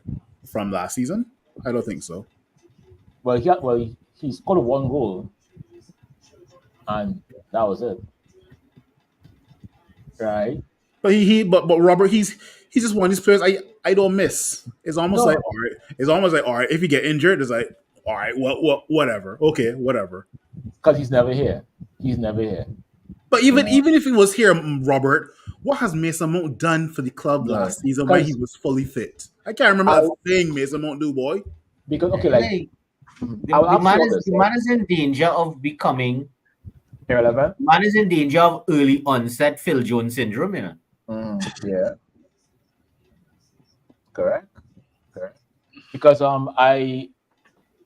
from last season? I don't think so.
Well, he scored one goal, and that was it. Right?
But Robert, he's just one of these players I don't miss. It's almost
No,
like all right. It's almost like all right. If you get injured, it's like all right. Whatever. Okay, whatever.
because he's never here. He's never here.
But even if he was here, Robert, what has Mason Mount done for the club
Yeah.
last season when he
Because
was fully fit? I can't remember
I,
a thing Mason Mount do, boy.
because okay, like
Like,
I will
the
ask you
man
all
is
this.
the man is in danger of becoming.
Irrelevant.
Man is in danger of early onset Phil Jones syndrome.
Yeah. Correct. Because I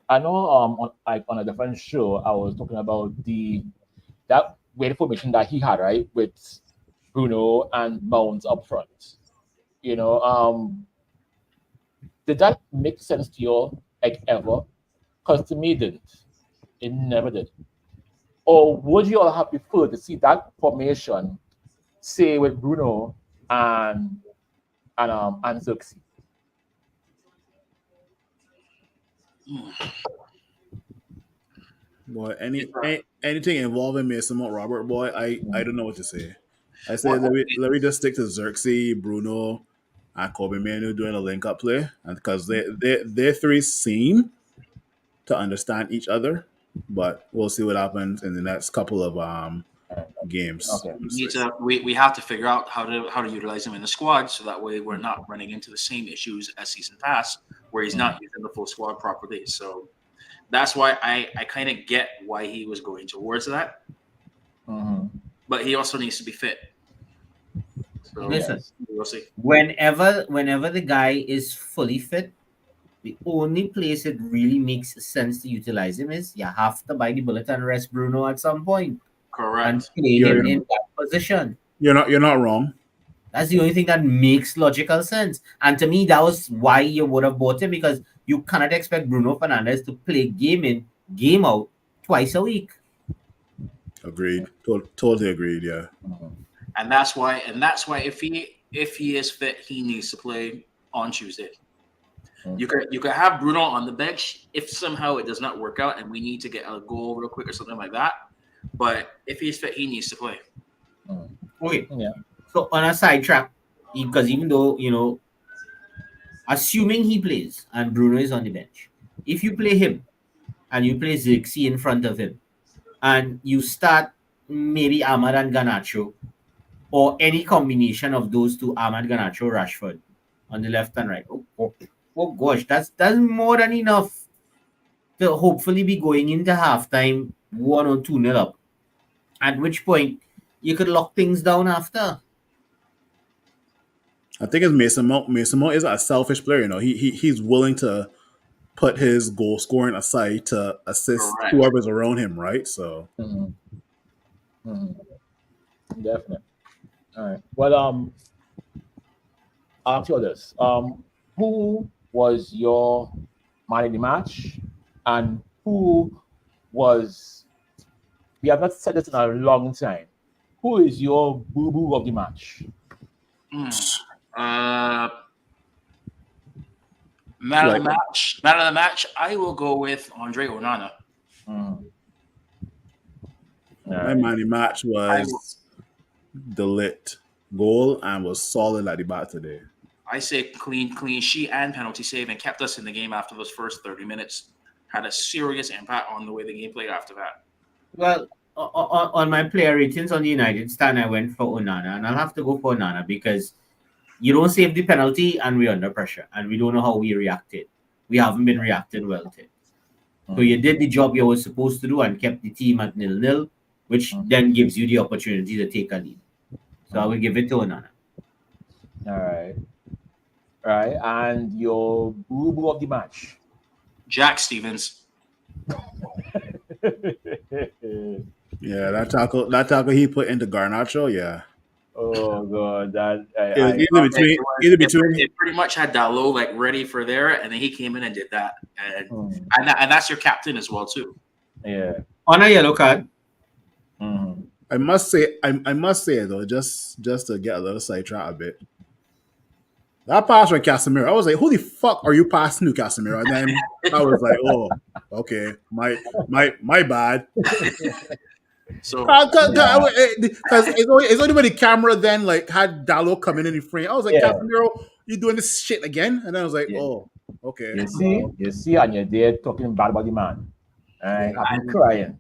know on a different show I was talking about that weird formation that he had, right, with Bruno and Mount up front. Did that make sense to you like ever? Because to me it didn't. It never did. Or would you all have preferred to see that formation, say with Bruno and Xerxes?
Boy, anything involving Mason Mount, Robert, boy, I don't know what to say. I say let me just stick to Xerxes, Bruno, and Kobe Manu doing a link up play, and because they three seem to understand each other, but we'll see what happens in the next couple of games.
Okay.
We have to figure out how to utilize him in the squad, so that way we're not running into the same issues as season past, where he's not using the full squad properly. So that's why I kind of get why he was going towards that. But he also needs to be fit. So
Listen,
we'll see.
Whenever the guy is fully fit, the only place it really makes sense to utilize him is you have to buy the bullet and rest Bruno at some point and
Correct.
play him in that position.
You're not wrong.
That's the only thing that makes logical sense. And to me, that was why you would have bought him, because you cannot expect Bruno Fernandes to play game in, game out twice a week.
Agreed. Totally agreed. Yeah.
And that's why if he is fit, he needs to play on Tuesday. You could have Bruno on the bench if somehow it does not work out and we need to get a goal real quick or something like that. But if he's fit, he needs to play.
Okay.
Yeah.
So on a sidetrack, because even though, assuming he plays and Bruno is on the bench, if you play him and you play Xerxes in front of him and you start maybe Ahmad and Garnacho or any combination of those two, Ahmad, Garnacho, Rashford on the left and right. Oh gosh, that's more than enough to hopefully be going into halftime 1 or 2-0 up. At which point you could lock things down after.
I think it's Mason Mount. Mason Mount is a selfish player. He's willing to put his goal scoring aside to assist whoever's around him, right? So
Definitely. All right. Well, I'll ask you this. Who was your man of the match, and who was? We have not said this in a long time. Who is your boo-boo of the match?
Man of the match. I will go with Andre Onana.
my man of the match was Delit goal and was solid at the back today.
I say clean sheet and penalty save, and kept us in the game after those first 30 minutes. Had a serious impact on the way the game played after that.
Well, on my player ratings on the United stand, I went for Onana, and I'll have to go for Onana because you don't save the penalty and we're under pressure, and we don't know how we reacted. We haven't been reacting well to it. So you did the job you were supposed to do and kept the team at 0-0, which then gives you the opportunity to take a lead. So I will give it to Onana.
All right. And your boo-boo of the match?
Jack Stevens.
Yeah, that tackle he put into Garnacho, yeah.
Oh god,
either between
it pretty much had Deligt ready for there, and then he came in and did that, and that's your captain as well too.
Yeah.
On a yellow card.
Mhm.
I must say though, just to get a little sidetracked a bit. That pass from Casemiro, I was like, "Who the fuck are you passing to, Casemiro?" And then I was like, "Oh, okay, my bad."
So
Because it's only when the camera then like had Dallo coming in the frame. I was like,
Yeah.
Casemiro, you doing this shit again? And then I was like,
Yeah.
oh, okay.
You see, and you're there talking bad about the man. And
Yeah.
I'm crying.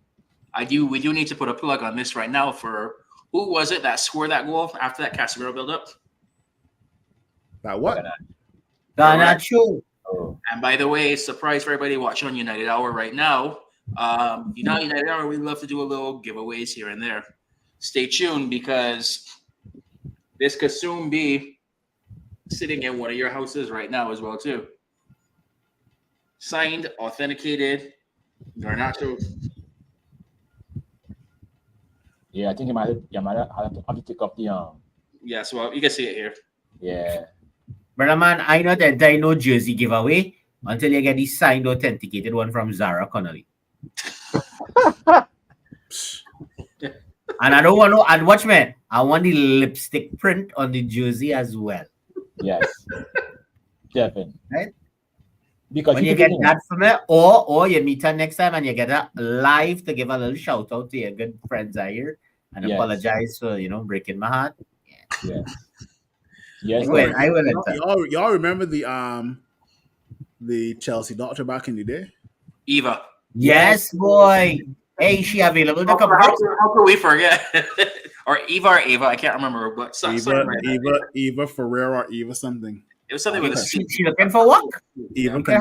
we do need to put a plug on this right now for who was it that scored that goal after that Casemiro build up?
That what?
Garnacho.
Oh.
And by the way, surprise for everybody watching on United Hour right now. United Hour, we love to do a little giveaways here and there. Stay tuned because this could soon be sitting in one of your houses right now as well too. Signed, authenticated, Garnacho.
Yeah, I think you might have to take up the
Yeah, so you can see it here.
Yeah.
Brother man, I not enter no jersey giveaway until you get the signed authenticated one from Zara Connolly. And I don't want to, and watch man, I want the lipstick print on the jersey as well.
Yes. Definitely.
Right?
Because
When you get that from me, or you meet her next time and you get her live to give a little shout out to your good friends out here and
Yes.
apologize for breaking my heart.
Yes. Yes.
I will enter.
Y'all remember the Chelsea doctor back in the day?
Eva.
Yes, boy. Hey, she available to come
How could we forget? Or Eva or Ava, I can't remember, but
Eva Ferreira or Eva something.
It was something with a C.
She looking for work?
Eva
Okay,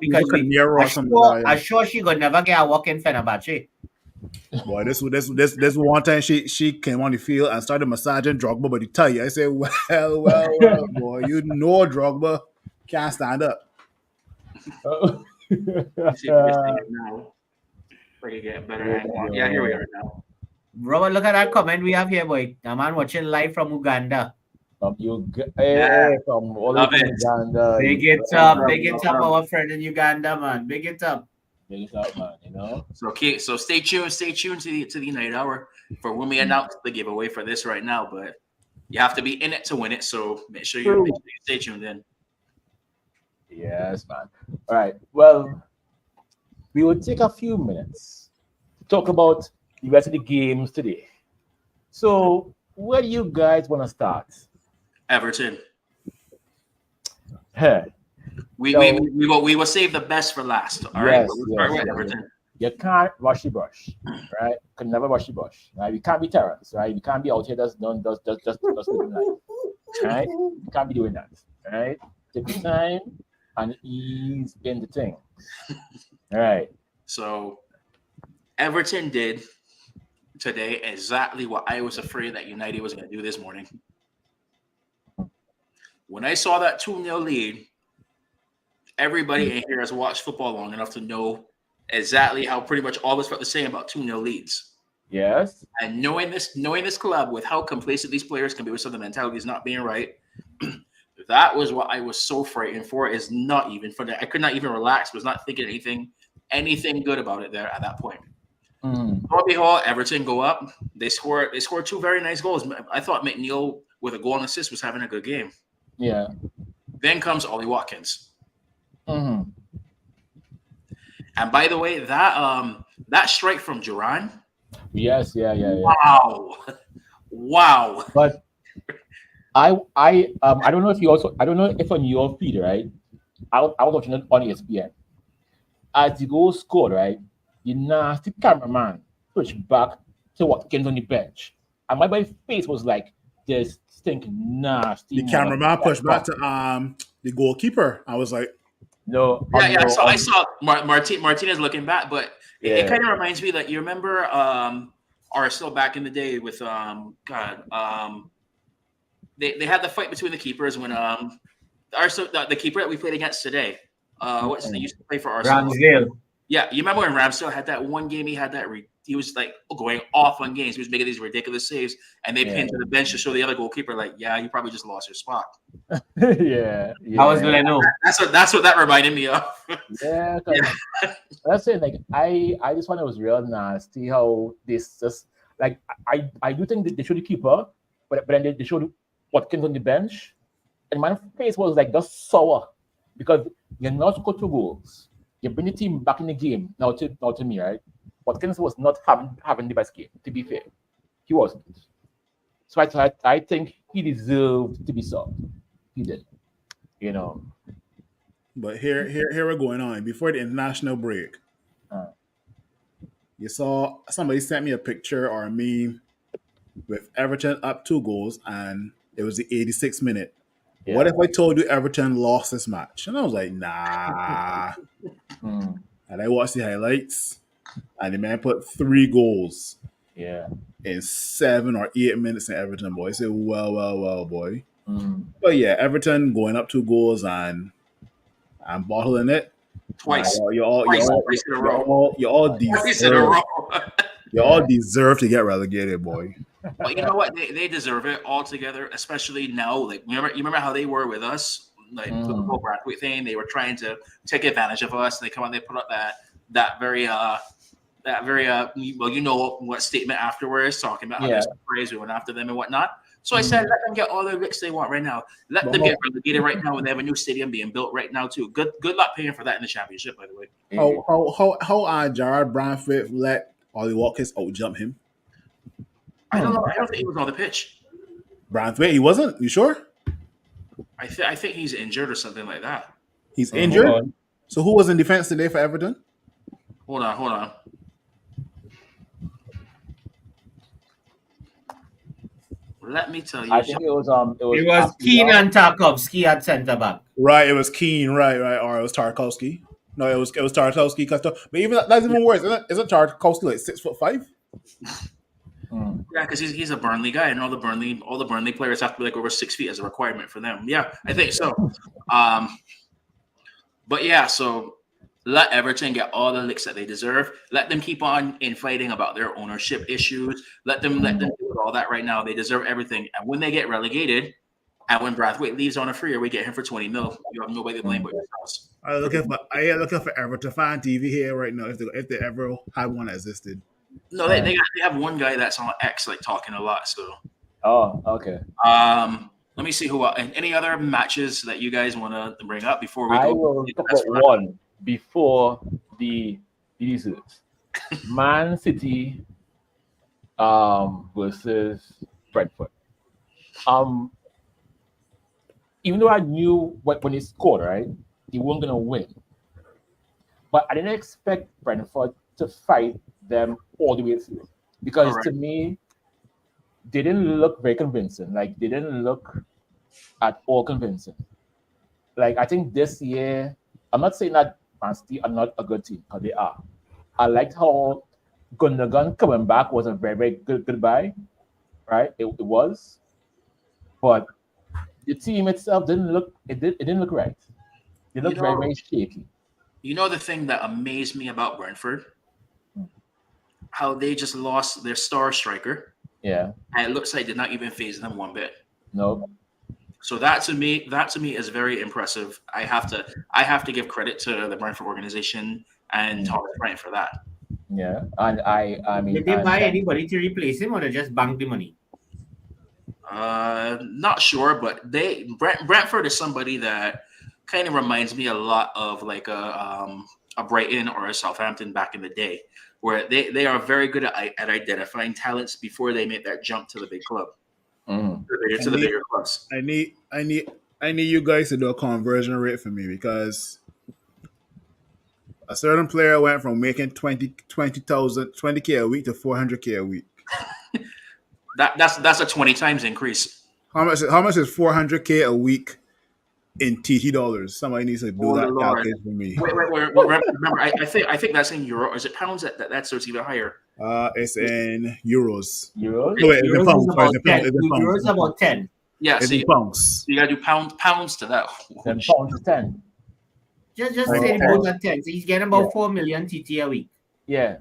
because I'm sure she gonna never get a walk in Fenerbahce.
Boy, this one time she came on the field and started massaging Drogba, but he tell you, I said, well, boy, you know Drogba can't stand up.
Oh.
Now. We can get better angle. Yeah, here we are now.
Robert, look at that comment we have here, boy. A man watching live from Uganda.
From from all
Love
over
it.
Uganda.
Big it up, our friend in Uganda, man. Big it up.
Big it up, man. You know.
So stay tuned to the United Hour for when we announce the giveaway for this right now. But you have to be in it to win it. So make sure you stay tuned in.
Yes, man. All right. Well, we will take a few minutes to talk about the rest of the games today. So, where do you guys want to start?
Everton.
Hey.
We will save the best for last. All right. We'll start with Everton.
You can't rush the bush, right? Can never rush the bush. Right? We can't be terrorists, right? We can't be out here just living life. Right? You can't be doing that. Right? Take your time and ease in the thing. All right.
So Everton did today exactly what I was afraid that United was going to do this morning. When I saw that 2-0 lead, everybody in here has watched football long enough to know exactly how pretty much all of us felt the same about 2-0 leads.
Yes.
And knowing this club with how complacent these players can be with some of the mentalities not being right, that was what I was so frightened for. Is not even for that. I could not even relax. Was not thinking anything good about it there at that point. Lo and behold, Everton go up. They scored two very nice goals. I thought McNeil with a goal and assist was having a good game.
Yeah.
Then comes Ollie Watkins.
Mm-hmm.
And by the way, that strike from Duran.
Yes. Yeah.
Wow.
But I don't know if on your feed, right? I was watching it on ESPN. As the goal scored, right? The nasty cameraman pushed back to Watkins on the bench. And my face was like this stinking nasty.
The cameraman pushed back to the goalkeeper. I was like,
no. Yeah. So I saw Martinez looking back, but it kind of reminds me that you remember Arsenal back in the day with they had the fight between the keepers when Arsenal the keeper that we played against today. What's his name? Used to play for Arsenal.
Ramsdale.
Yeah, you remember when Ramsdale had that one game? He had that. He was like going off on games. He was making these ridiculous saves, and they pinned to the bench to show the other goalkeeper, like, "Yeah, you probably just lost your spot."
yeah.
How was Leno?
That's what that reminded me of.
Yeah, that's it. Like I just thought it was real nasty how this just Like I do think that they showed the keeper, but then they showed Watkins on the bench, and my face was like just sour because you're not scored 2 goals. You bring the team back in the game. Now to me, right? Watkins was not having the best game. To be fair, he wasn't. So I think he deserved to be soft. He did. You know.
But here we're going on before the international break. You saw somebody sent me a picture or a meme with Everton up 2 goals, and it was the 86th minute.
Yeah.
What if I told you Everton lost this match? And I was like, nah. And I watched the highlights, and the man put 3 goals.
Yeah.
In 7 or 8 minutes in Everton, boy. I said, well, boy. But yeah, Everton going up 2 goals and bottling it.
Twice.
You all deserve to get relegated, boy.
But you know what? They deserve it altogether, especially now. Like you remember how they were with us, like with the whole Bradley thing. They were trying to take advantage of us. And they come out, they put up that very well, you know what statement afterwards, talking about how there's praise, we went after them and whatnot. So I said, let them get all the licks they want right now. Let them get relegated right now when they have a new stadium being built right now too. Good luck paying for that in the championship, by the way.
How Gerard Brantford let Ollie Watkins out jump him?
I don't know. I don't think he was on the pitch.
Brantford, he wasn't? You sure?
I think he's injured or something like that.
He's injured? So who was in defense today for Everton?
Hold on. Let me tell you.
I think it was
Keane and Tarkowski at centre back.
Right, it was Keane, right, or it was Tarkowski. No, it was Tarkowski. But even that's even worse, isn't Tarkowski like 6'5"?
Yeah, because he's a Burnley guy, and all the Burnley players have to be like over 6 feet as a requirement for them. Yeah, I think so. But yeah, so let Everton get all the licks that they deserve. Let them keep on infighting about their ownership issues. Let them do all that right now. They deserve everything. And when they get relegated, and when Brathwaite leaves on a free, or we get him for 20 mil, you have nobody to blame but yourselves.
I am looking for Everton fan TV here right now. If they ever had one that existed.
No, they have one guy that's on X like talking a lot. So.
Oh, okay.
Let me see who. Any other matches that you guys want to bring up before we go?
I will talk about one before the desserts. Man City versus Brentford. Even though I knew when he scored, right, he wasn't gonna win. But I didn't expect Brentford to fight them all the way through. Because to me, they didn't look very convincing. Like they didn't look at all convincing. Like I think this year, I'm not saying that Man City are not a good team, because they are. I liked how Gundogan coming back was a very, very good goodbye, right? It was, but the team itself didn't look right. It looked very, very shaky.
You know the thing that amazed me about Brentford? How they just lost their star striker.
Yeah.
And it looks like did not even phase them one bit.
No.
So that to me is very impressive. I have to give credit to the Brentford organization and Thomas Bryant for that.
Yeah. And I mean,
did they buy anybody to replace him, or they just bank the money?
Not sure, but Brentford is somebody that kind of reminds me a lot of like a Brighton or a Southampton back in the day, where they are very good at identifying talents before they make that jump to the big club, to the bigger clubs. I
need you guys to do a conversion rate for me, because a certain player went from making 20K a week to 400K a week.
That's a 20 times increase.
How much is 400K a week in TT dollars? Somebody needs to do that calculation for me.
Wait, remember, I think that's in euro. Or is it pounds? That's even higher.
It's in euros.
Euros?
No, wait, it's in pounds.
Euros about 10.
Yeah,
it's in pounds.
You gotta do pounds to that.
Then pounds is 10.
Just say about that 10. So he's getting about 4 million TT a week.
Yeah.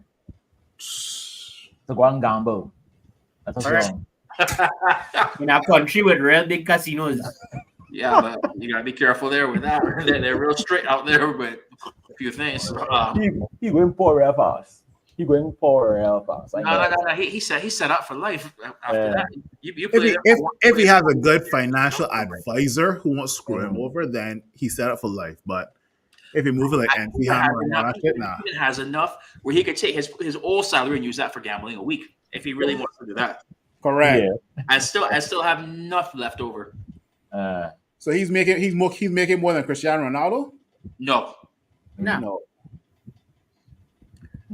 So go and gamble. That's wrong.
In a country with real big casinos.
Yeah, but you gotta be careful there with that. They're real straight out there with a few things.
He going poor real fast. he going for real fast.
No. He said he's set up for life after that. You play
If he has a good financial advisor who won't screw him over, then he's set up for life. But if he moves like NC Hammer and all that shit, nah.
He has enough where he could take his old salary and use that for gambling a week if he really wants to do that.
Correct.
Yeah.
I still have enough left over.
So he's making more than Cristiano Ronaldo?
No.
No.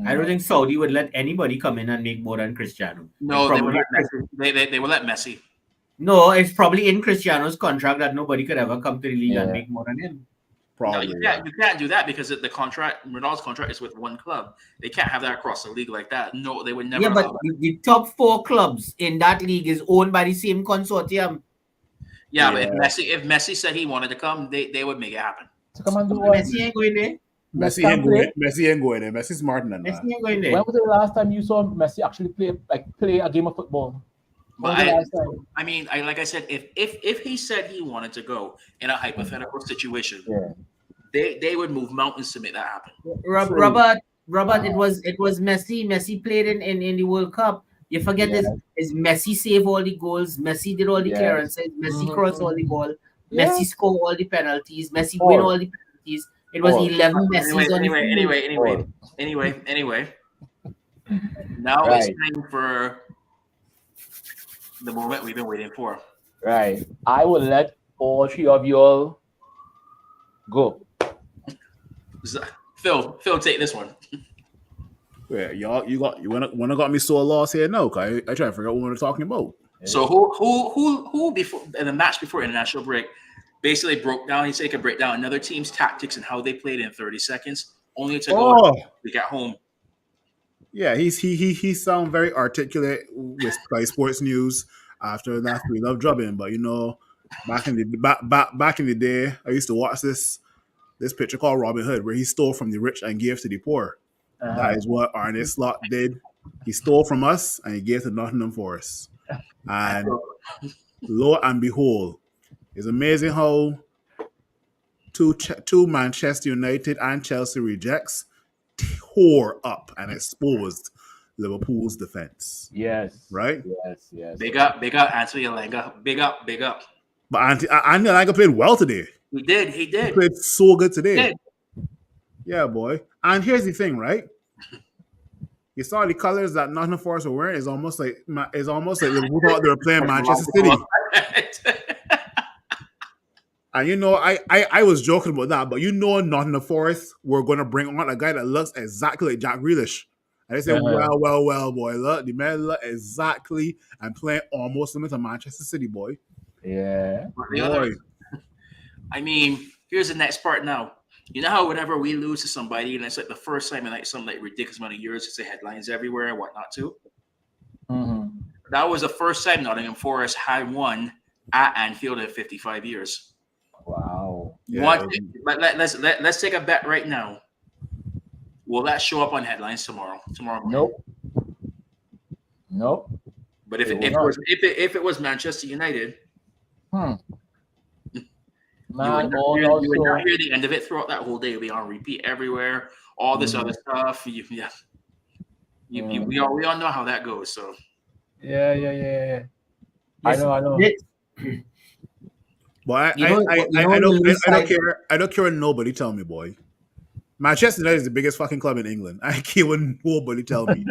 I don't think Saudi would let anybody come in and make more than Cristiano.
No, they will let Messi.
No, it's probably in Cristiano's contract that nobody could ever come to the league and make more than him.
Probably.
No, you can't do that because the contract, Ronaldo's contract is with one club. They can't have that across the league like that. No, they would never.
Yeah, but the top 4 clubs in that league is owned by the same consortium.
Yeah, but if Messi said he wanted to come, they would make it happen.
So come and do what?
Messi ain't going there.
Messi ain't going there. Messi's smarter than that.
Messi ain't going there.
When was the last time you saw Messi actually play a game of football?
But I mean, like I said, if he said he wanted to go in a hypothetical situation, they would move mountains to make that happen.
Robert, it was Messi. Messi played in the World Cup. You forget is Messi save all the goals. Messi did all the clearances. Messi crossed all the ball. Messi scored all the penalties. Messi win all the penalties. It was 11 Messis on
Anyway. Now it's time for the moment we've been waiting for.
Right. I will let all 3 of y'all go.
Phil, take this one.
Yeah, you wanna got me so lost here? No, cause I try to figure out what we're talking about.
So who before in the match before international break basically broke down? He said he could break down another team's tactics and how they played in 30 seconds, only to go back at home.
Yeah, he sound very articulate with Sky Sports News after that we love drubbing. But back in the day, I used to watch this picture called Robin Hood, where he stole from the rich and gave to the poor. That is what Arne Slot did. He stole from us and he gave to Nottingham Forest. And lo and behold, it's amazing how two Manchester United and Chelsea rejects tore up and exposed Liverpool's defense.
Yes.
Right?
Yes.
Big up, Anthony Elanga. Big up.
But Anthony Elanga played well today.
He did.
He played so good today. Yeah, boy. And here's the thing, right? You saw the colors that Nottingham Forest were wearing. It's almost like Liverpool thought they were playing Manchester City. And I was joking about that, but Nottingham Forest were going to bring on a guy that looks exactly like Jack Grealish. And they said, well, boy, look, the man look exactly and playing almost similar to Manchester City, boy.
Yeah.
I mean, here's the next part now. You know how whenever we lose to somebody, and it's like the first time in like some like ridiculous amount of years, it's the headlines everywhere and whatnot too.
Mm-hmm.
That was the first time Nottingham Forest had won at Anfield in 55 years.
Wow.
Let's take a bet right now. Will that show up on headlines tomorrow?
Nope.
But if it was Manchester United,
Man,
you would not hear the end of it throughout that whole day. It'll be on repeat everywhere. All this other stuff. We all know how that goes. So
yeah. I know.
Well, I don't care. I don't care what nobody tell me, boy. Manchester United is the biggest fucking club in England. I care what nobody tell me.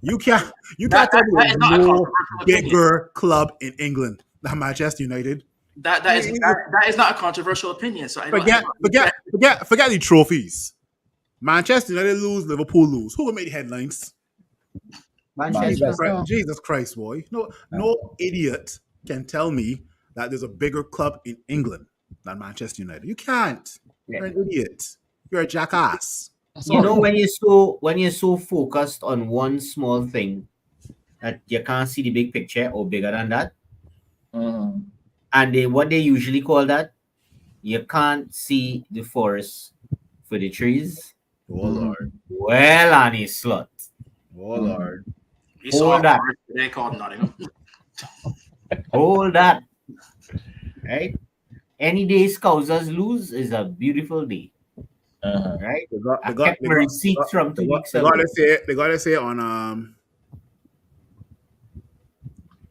You can't tell me there's no bigger club in England than Manchester United.
That is not a controversial opinion. So
forget the trophies. Manchester United lose, Liverpool lose. Who will make the headlines? Jesus Christ, boy! No idiot can tell me that there's a bigger club in England than Manchester United. You can't. You're an idiot. You're a jackass.
When you're so focused on one small thing that you can't see the big picture or bigger than that.
Mm-hmm.
And what they usually call that, you can't see the forest for the trees.
Oh Lord.
Well, Annie Slut.
Oh Lord.
You saw that today called Nottingham.
Hold that. Right? Any day Scousers lose is a beautiful day. right?
They got
I
they got
kept
they
my
got
receipts from 2 weeks
they
ago.
got to say it on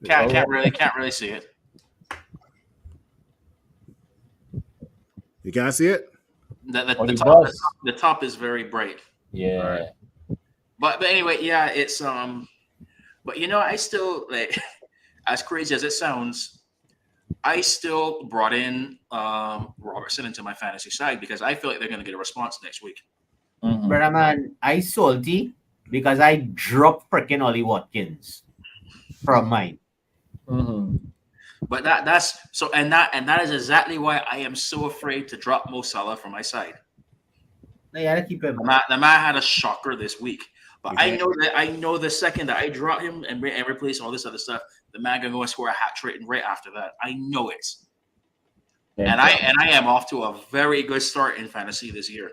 Can't really see it.
you can't see it?
On the bus.
The top is very bright.
Yeah.
All right.
But anyway, yeah, it's but I still like as crazy as it sounds, I still brought in Robertson into my fantasy side because I feel like they're gonna get a response next week.
Mhm.
Brother man, I salty because I dropped freaking Ollie Watkins from mine.
Mhm.
But that's so and that is exactly why I am so afraid to drop Mo Salah from my side.
I gotta keep him.
The man had a shocker this week. But
You can't-
I know the second that I drop him and replace all this other stuff, the man gonna go and score a hat trick right after that. I know it. And I am off to a very good start in fantasy this year.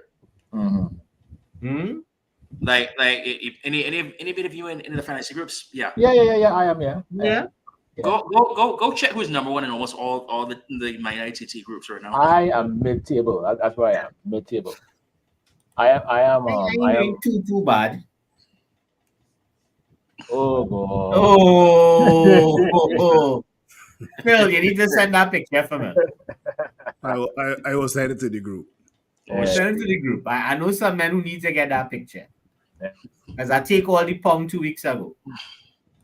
Mhm.
Hmm?
Like any bit of you in the fantasy groups, yeah.
Yeah. I am. Yeah.
Yeah.
Go check who's number one in almost all the my ITT groups right now.
I am mid-table. That's where I am. Mid-table. I am.
I ain't too bad.
Oh God.
Oh, Phil, you need to send that picture for me.
I was headed to the group.
Send it to the group. I know some men who need to get that picture.
Yeah.
As I take all the pound 2 weeks ago.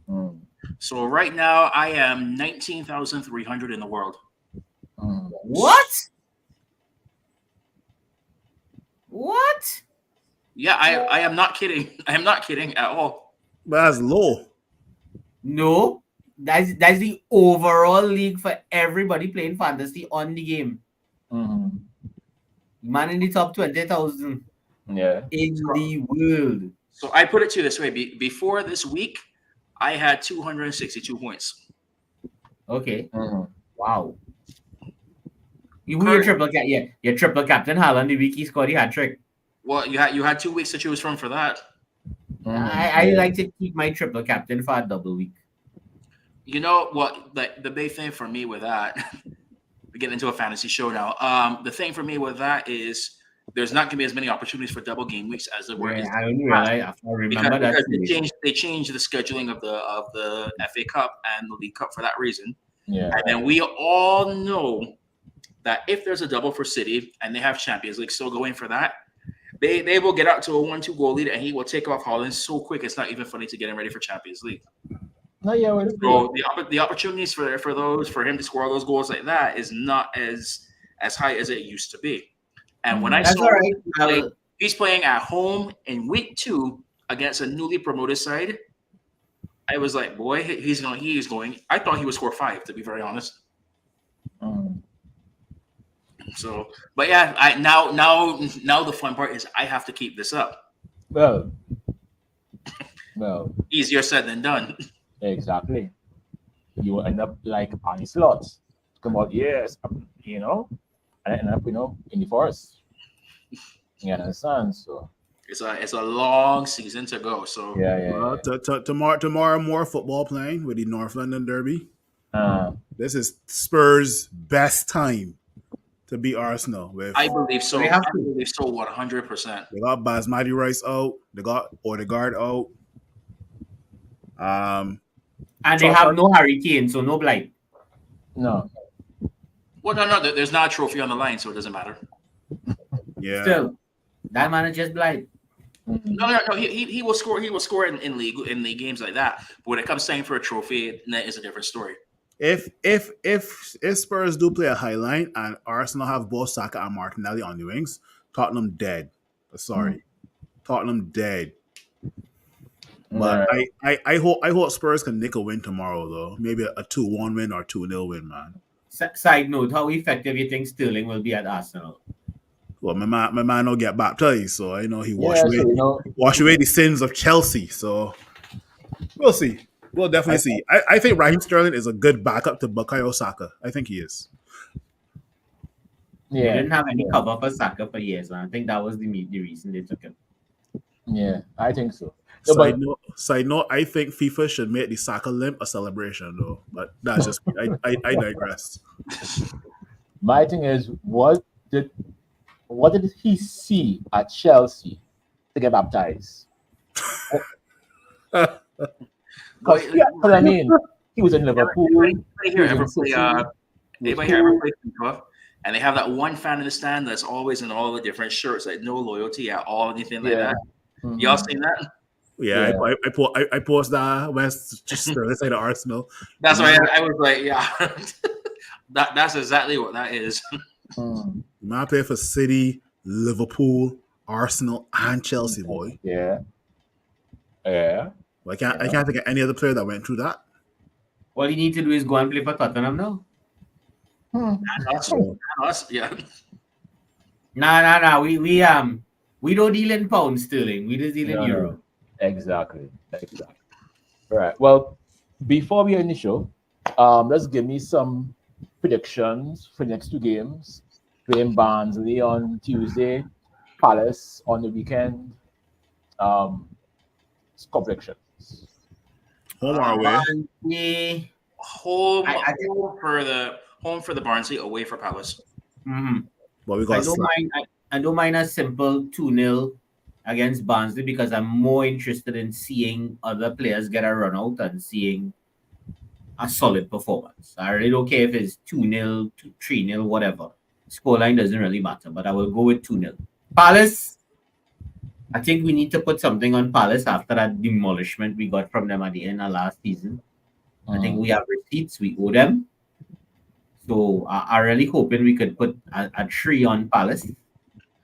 Mm.
So right now I am 19,300 in the world.
Mm.
What? What?
Yeah, I am not kidding. I am not kidding at all.
But that's low.
No. That's the overall league for everybody playing fantasy on the game.
Mhm.
Man in the top 20,000
Yeah.
in the world.
So I put it to you this way: before this week, I had 262 points.
Okay.
Mhm.
Wow. Your triple captain Haaland the week he scored the hat trick.
Well, you had 2 weeks to choose from for that.
Mhm.
I like to keep my triple captain for a double week.
You know what? The big thing for me with that, we get into a fantasy show now. The thing for me with that is there's not going to be as many opportunities for double game weeks as there were.
Yeah, I don't realize. I remember that.
Because they changed the scheduling of the FA Cup and the League Cup for that reason.
Yeah.
And then we all know that if there's a double for City and they have Champions League still going for that, they will get out to a 1-2 goal lead and he will take off Holland so quick it's not even funny to get him ready for Champions League.
No, yeah.
So the opportunities for him to score those goals like that is not as high as it used to be. And when I
That's
saw
all right.
he's playing at home in week 2 against a newly promoted side, I was like, boy, he's going. I thought he would score 5, to be very honest.
Mhm.
So, but yeah, now the fun part is I have to keep this up.
Well,
Easier said than done.
exactly. You will end up like on slots. Come out, yes, and end up, in the forest. You understand? So
It's a long season to go. So
yeah.
Tomorrow more football playing with the North London Derby.
Uh,
This is Spurs' best time to beat Arsenal. With
I believe so.
They have
I
to.
believe so 100%.
they got Basmati Rice out, they got Odegaard out.
And they have no hurricane, so no blight.
no.
Well, no, there's not a trophy on the line, so it doesn't matter.
Yeah.
Still, that man is just blight.
Mhm.
No. He will score. He will score in league games like that. But when it comes time for a trophy, that is a different story.
If Spurs do play a high line and Arsenal have both Saka and Martinelli on the wings, Tottenham dead. Sorry, Tottenham dead. But
Yeah.
I hope Spurs can nick a win tomorrow though. Maybe a 2-1 win or 2-0 win, man.
Side note, how effective you think Sterling will be at Arsenal?
Well, my man don't get baptized, so I know he
Yeah,
wash away the sins of Chelsea. So we'll see. We'll definitely see. I think Raheem Sterling is a good backup to Bukayo Saka. I think he is.
They
Yeah.
didn't have any cover for Saka for years, and I think that was the reason they took him.
Yeah, I think so. No, but
Side note, I think FIFA should make the Saka limp a celebration though. But that's just I digress.
my thing is, what did what did he see at Chelsea to get baptized? Because I mean, he was in Liverpool.
Anybody
He
here
was
ever
in
play?
City. He was
Anybody here ever
cool.
play FIFA? And they have that one fan in the stand that's always in all the different shirts, like no loyalty at all, anything like that. Y'all seen that?
Yeah,
Yeah.
I post that when it's just let's say the Arsenal.
That's why I was like, yeah, that's exactly what that is.
Mm.
Man, play for City, Liverpool, Arsenal, and Chelsea, boy.
Yeah. Yeah.
I can't think of any other player that went through that.
All you need to do is go and play for Tottenham now.
Hmm.
Us, yeah.
Nah. We don't deal in pounds sterling. We just deal in
No,
euro.
no. Exactly. Right. Well, before we end the show, let's give me some predictions for the next two games. Playing Barnsley on Tuesday, Palace on the weekend. Score predictions.
Home or away?
Yeah.
Home,
I-
home for the Barnsley, away for Palace.
Mhm.
But we
I
got
don't mind. I don't mind a simple 2-0 against Barnsley because I'm more interested in seeing other players get a run out and seeing a solid performance. I really don't care if it's 2-0, 3-0, whatever. Scoreline doesn't really matter, but I will go with 2-0. Palace, I think we need to put something on Palace after that demolishment we got from them at the end of last season. I think we have receipts, we owe them. So I really hoping we could put a 3 on Palace,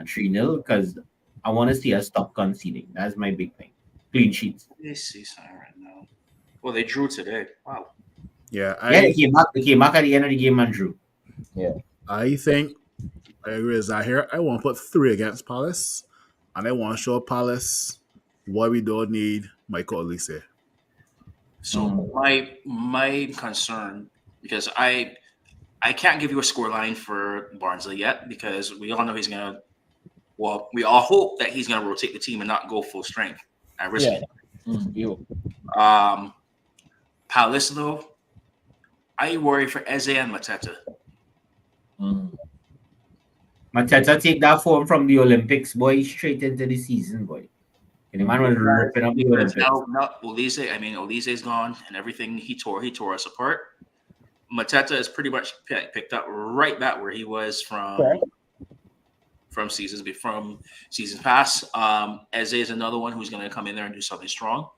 a 3-0, because I want to see us stop conceding. That's my big thing. Clean sheets.
Let me see something right now. Well, they drew today. Wow.
Yeah,
They came back at the end of the game and drew.
I think I agree with that here. I want to put 3 against Palace, and I want to show Palace why we don't need Michael Olise.
So my concern, because I can't give you a score line for Barnsley yet, because we all know he's gonna. Well, we all hope that he's gonna rotate the team and not go full strength at risk. Palace though, I worry for Eze and Mateta.
Mateta take that form from the Olympics, boy, straight into the season, boy. And the man was ripping up the Olympics.
Now Olise's gone, and everything he tore us apart. Mateta is pretty much picked up right back where he was from seasons past. Eze is another one who's going to come in there and do something strong.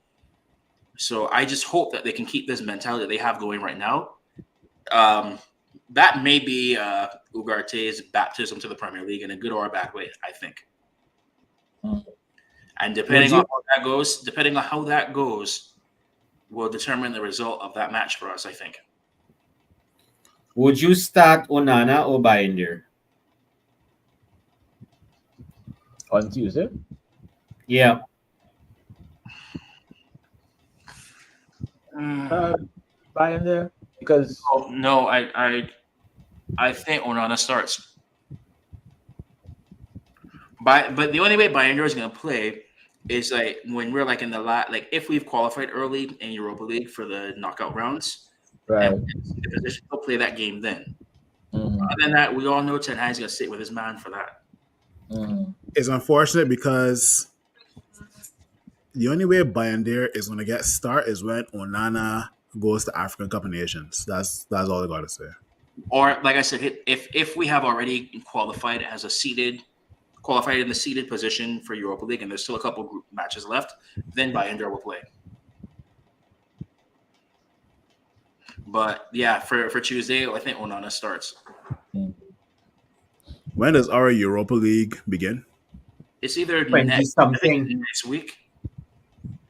So I just hope that they can keep this mentality that they have going right now. That may be Ugarte's baptism to the Premier League in a good or a bad way, I think. And depending on how that goes, will determine the result of that match for us, I think.
Would you start Onana or Binder?
On Tuesday?
Yeah.
Binder? Because
No, I think Onana starts. But the only way Binder is going to play is like when we're like in the like if we've qualified early in Europa League for the knockout rounds,
right.
and the position he'll play that game then. Other than that, we all know Ten Hag's going to sit with his man for that.
It's unfortunate because the only way Binder is going to get start is when Onana goes to African Cup of Nations. That's all I got to say.
Or like I said, if we have already qualified in the seeded position for Europa League, and there's still a couple group matches left, then Binder will play. But yeah, for Tuesday, I think Onana starts.
When does our Europa League begin?
It's either
20-something.
next week.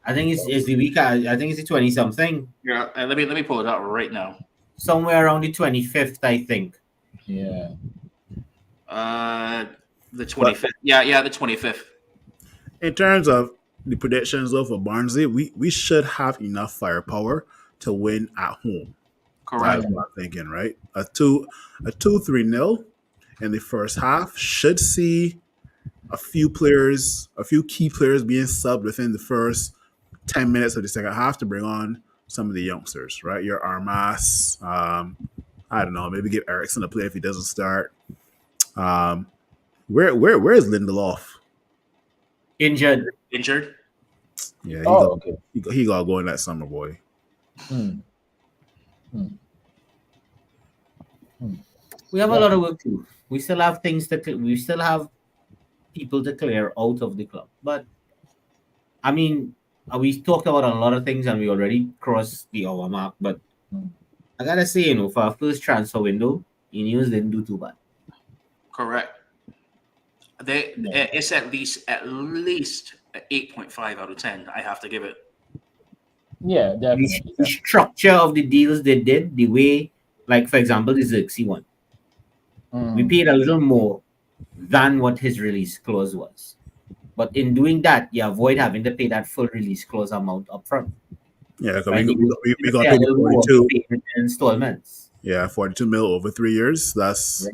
I think it's the week. I think it's the 20-something.
Yeah, let me pull it out right now.
Somewhere around the 25th, I think.
Yeah.
The 25th. Yeah, the 25th.
In terms of the predictions though for Barnsley, we should have enough firepower to win at home.
Correct.
That's what I'm thinking, right? A 2-3-0 in the first half should see a few key players being subbed within the first 10 minutes of the second half to bring on some of the youngsters, right? Your Armas, I don't know, maybe give Ericsson a play if he doesn't start. Where is Lindelof?
Injured.
Injured.
Yeah,
Okay.
he got to go in that summer, boy.
We have a lot of work to do. We still have we still have people to clear out of the club. But I mean, we talked about a lot of things and we already crossed the hour mark. But I gotta say, for our first transfer window, Ineos didn't do too bad.
Correct. It's at least 8.5 out of 10. I have to give it.
Yeah, definitely.
The structure of the deals they did, the way, like for example, the Xerxes one, we paid a little more than what his release clause was. But in doing that, you avoid having to pay that full release clause amount up front.
Yeah, because
Right?
we got paid 42
installments.
Yeah, 42 mil over 3 years. That's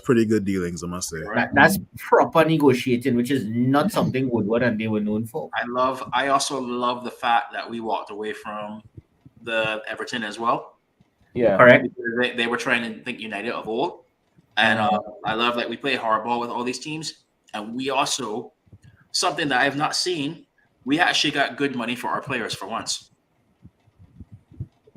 pretty good dealings, I must say.
That's proper negotiating, which is not something Woodward and they were known for.
I also love the fact that we walked away from the Everton as well.
Yeah,
correct.
They were trying to think United of old, and I love that we play hardball with all these teams, and we also something that I have not seen. We actually got good money for our players for once.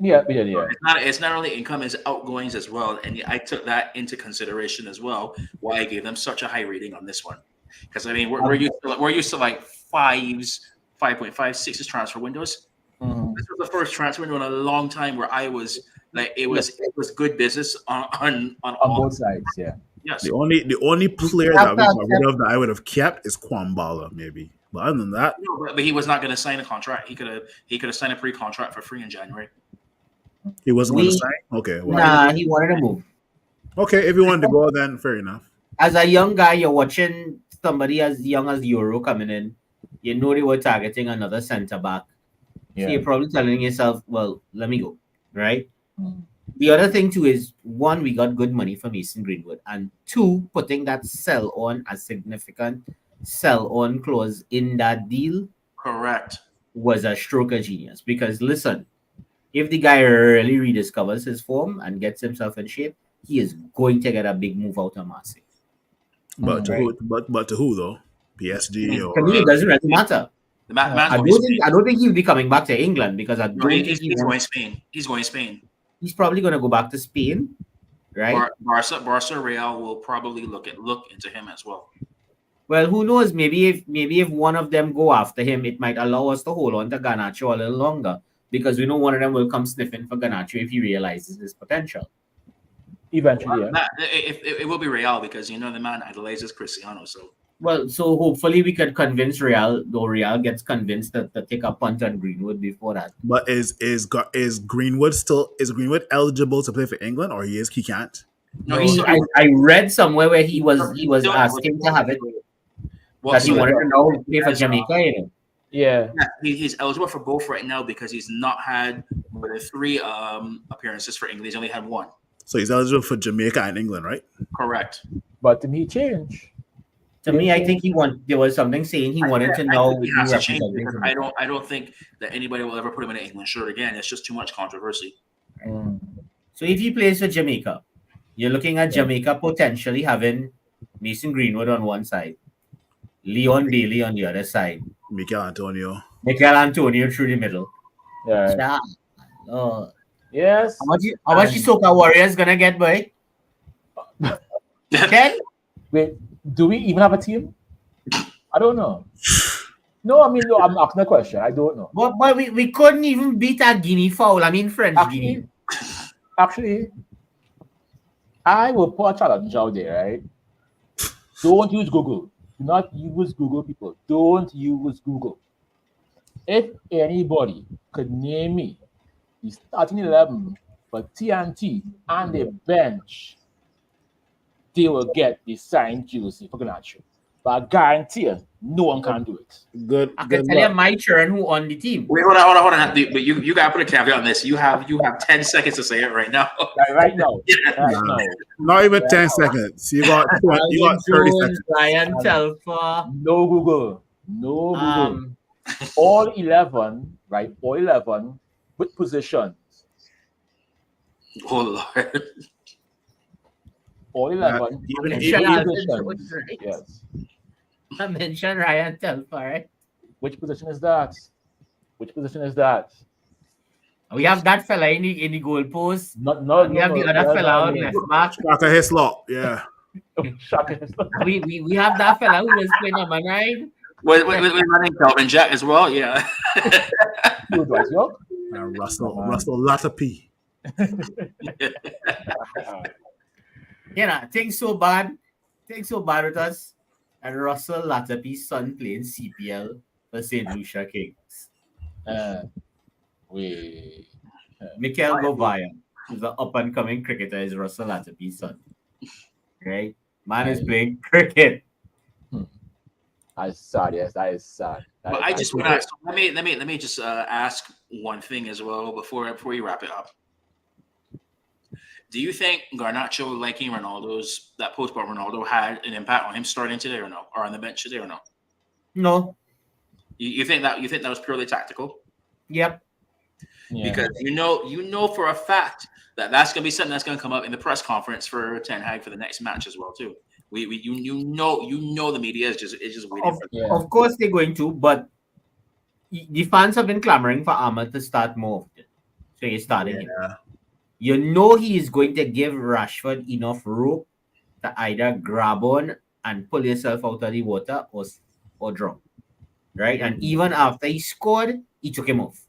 Yeah.
It's not only income, it's outgoings as well, and I took that into consideration as well. Why I gave them such a high rating on this one, because I mean we're used to like 5s, 5.5, 6s transfer windows. This was the first transfer window in a long time where I was like it was good business on
both sides. Yeah.
Yes.
The only player that I would have kept is Kwambala, maybe. But other than that,
no, but he was not going to sign a contract. He could have signed a pre-contract for free in January.
He wasn't going to sign? Okay. Well,
Nah, he wanted to move.
Okay, if you wanted to go, then fair enough.
As a young guy, you're watching somebody as young as Euro coming in. You know they were targeting another centre back.
Yeah.
So you're probably telling yourself, well, let me go. Right? The other thing too is, one, we got good money from Mason Greenwood. And two, putting that sell on, a significant sell on clause in that deal.
Correct.
Was a stroke of genius. Because listen, if the guy really rediscovers his form and gets himself in shape, he is going to get a big move out of Marseille.
But to who though? PSG or
to me, it doesn't really matter.
I
don't think he'll be coming back to England because I don't think
he's going Spain. He's going Spain.
He's probably going to go back to Spain, right?
Barca Real will probably look into him as well.
Well, who knows? Maybe if one of them go after him, it might allow us to hold on to Garnacho a little longer because we know one of them will come sniffing for Garnacho if he realizes his potential.
Eventually,
it will be Real because the man idolizes Cristiano.
So hopefully we could convince Real, though Real gets convinced to take a punt on Greenwood before that.
But is Greenwood eligible to play for England, or he can't?
No,
I read somewhere where he was asking to have it. That he wanted to know play for Jamaica.
Yeah,
he's eligible for both right now because he's not had more than 3 appearances for England. He's only had 1.
So he's eligible for Jamaica and England, right?
Correct.
But to me, change.
To me, I think there was something saying he wanted to know.
He has to change because I don't think that anybody will ever put him in an England shirt again. It's just too much controversy.
So if he plays for Jamaica, you're looking at Jamaica potentially having Mason Greenwood on one side, Leon Bailey on the other side,
Mikel Antonio
through the middle.
Yeah. Yes.
How much the Soca Warriors gonna get, boy? 10?
Wait, do we even have a team? I don't know. No, I'm asking a question. I don't know.
But we couldn't even beat a Guinea foul. French Guinea.
Actually, I will put a challenge out there, right? Don't use Google. Do not use Google, people. Don't use Google. If anybody could name me the starting 11 for TNT and the bench, they will get the signed jersey for Garnacho. But I guarantee you, no one can do it.
Good.
I can tell you my turn who on the team.
Wait, hold on. But you gotta put a caveat on this. You have 10 seconds to say it right now.
Right now.
Not even 10 seconds. You got 30 seconds.
Ryan Telfer.
No Google. All 11, right? All 11 with positions.
Oh Lord.
All 11.
Even
And
even-
shut
All
up.
positions.
Right.
Yes.
I mentioned Ryan Telfer, right?
Which position is that? Which position is that?
We have that fella in the goal post.
No,
We have the other
no,
fella on
no.
left back.
Shaka Hislop, yeah.
Shocking.
We have that fella who was playing number 9.
With running Calvin Jack as well, yeah.
You Dwight York?
And Russell Latapi.
You know, things so bad with us. And Russell Latapi's son playing CPL for St. Lucia Kings. Mikel Govaya, who's an up-and-coming cricketer, is Russell Latapi's son. Right? Man is playing cricket.
That's sad, yes, that is sad.
But I just want to let me just ask one thing as well before we wrap it up. Do you think Garnacho liking Ronaldo's that post by Ronaldo had an impact on him starting today or no, or on the bench today or no?
No.
You think that was purely tactical?
Yep.
Yeah.
Because you know for a fact that that's going to be something that's going to come up in the press conference for Ten Hag for the next match as well too. You know the media is just waiting for that.
Of course they're going to, but the fans have been clamoring for Ahmad to start more often. So he's starting him. You know he is going to give Rashford enough rope to either grab on and pull yourself out of the water or drown. Right? And even after he scored, he took him off.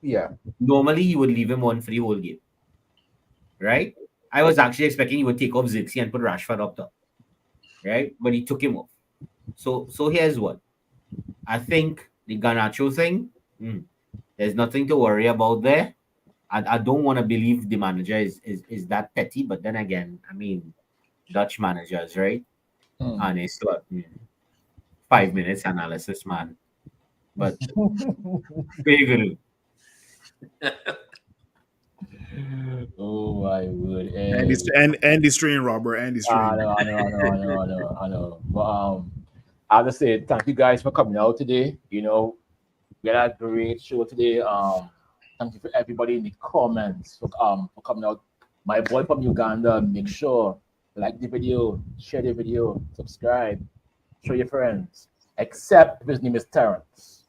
Yeah.
Normally you would leave him on for the whole game. Right? I was actually expecting he would take off Zixi and put Rashford up top. Right? But he took him off. So here's what. I think the Garnacho thing, there's nothing to worry about there. I don't want to believe the manager is that petty, but then again, I mean, Dutch managers, right? And it's 5 minutes analysis, man. But very good.
Oh my word.
Andy Strain, Robert. Andy Strain.
I know. But I'll just say thank you guys for coming out today. You know, we had a great show today. Thank you for everybody in the comments for coming out. My boy from Uganda, make sure like the video, share the video, subscribe, show your friends. Except if his name is Terrence.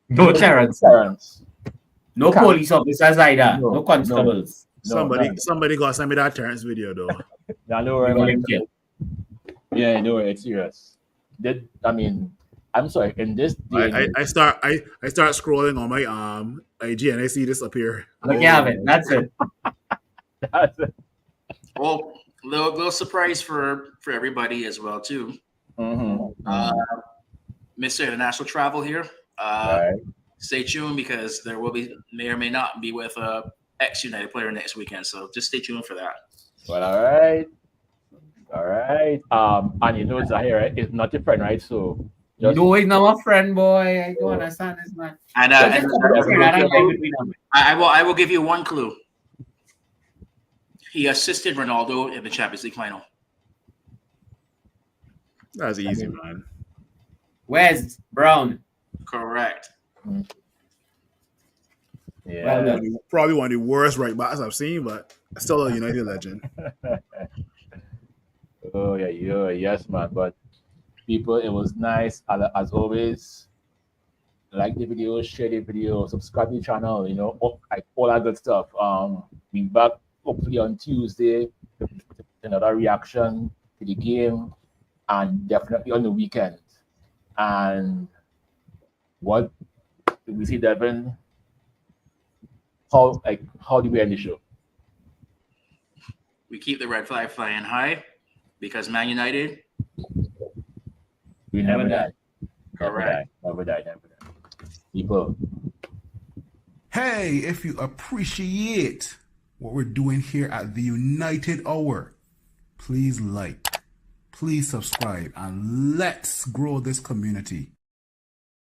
No Terrence.
Terrence.
No police officers either. No constables.
Somebody got send me that Terrence video though.
No worry. Yeah, no worry. It's serious. I'm sorry. In this day,
I start scrolling on my IG and I see this appear.
Look at it. That's it.
That's it.
Well, little surprise for everybody as well too. Mr. International Travel here.
Right.
Stay tuned because there may or may not be with a ex-United player next weekend. So just stay tuned for that.
Well, all right. And you know Zahir, right? It's not your friend, right? So
No, he's not my friend, boy. I don't understand this man.
And I will give you one clue. He assisted Ronaldo in the Champions League final.
That's easy, man.
Where's Brown?
Correct.
Yeah.
Well,
Probably one of the worst right backs I've seen, but still a United legend.
Oh yeah, yes, man. But people, it was nice as always. Like the video, share the video, subscribe to the channel. You know, all that good stuff. Be back hopefully on Tuesday with another reaction to the game, and definitely on the weekend. And what did we see, Devin? How do we end the show?
We keep the red flag flying high because Man United.
We never die.
Correct.
Never die. People.
Hey, if you appreciate what we're doing here at the United Hour, please like, please subscribe, and let's grow this community.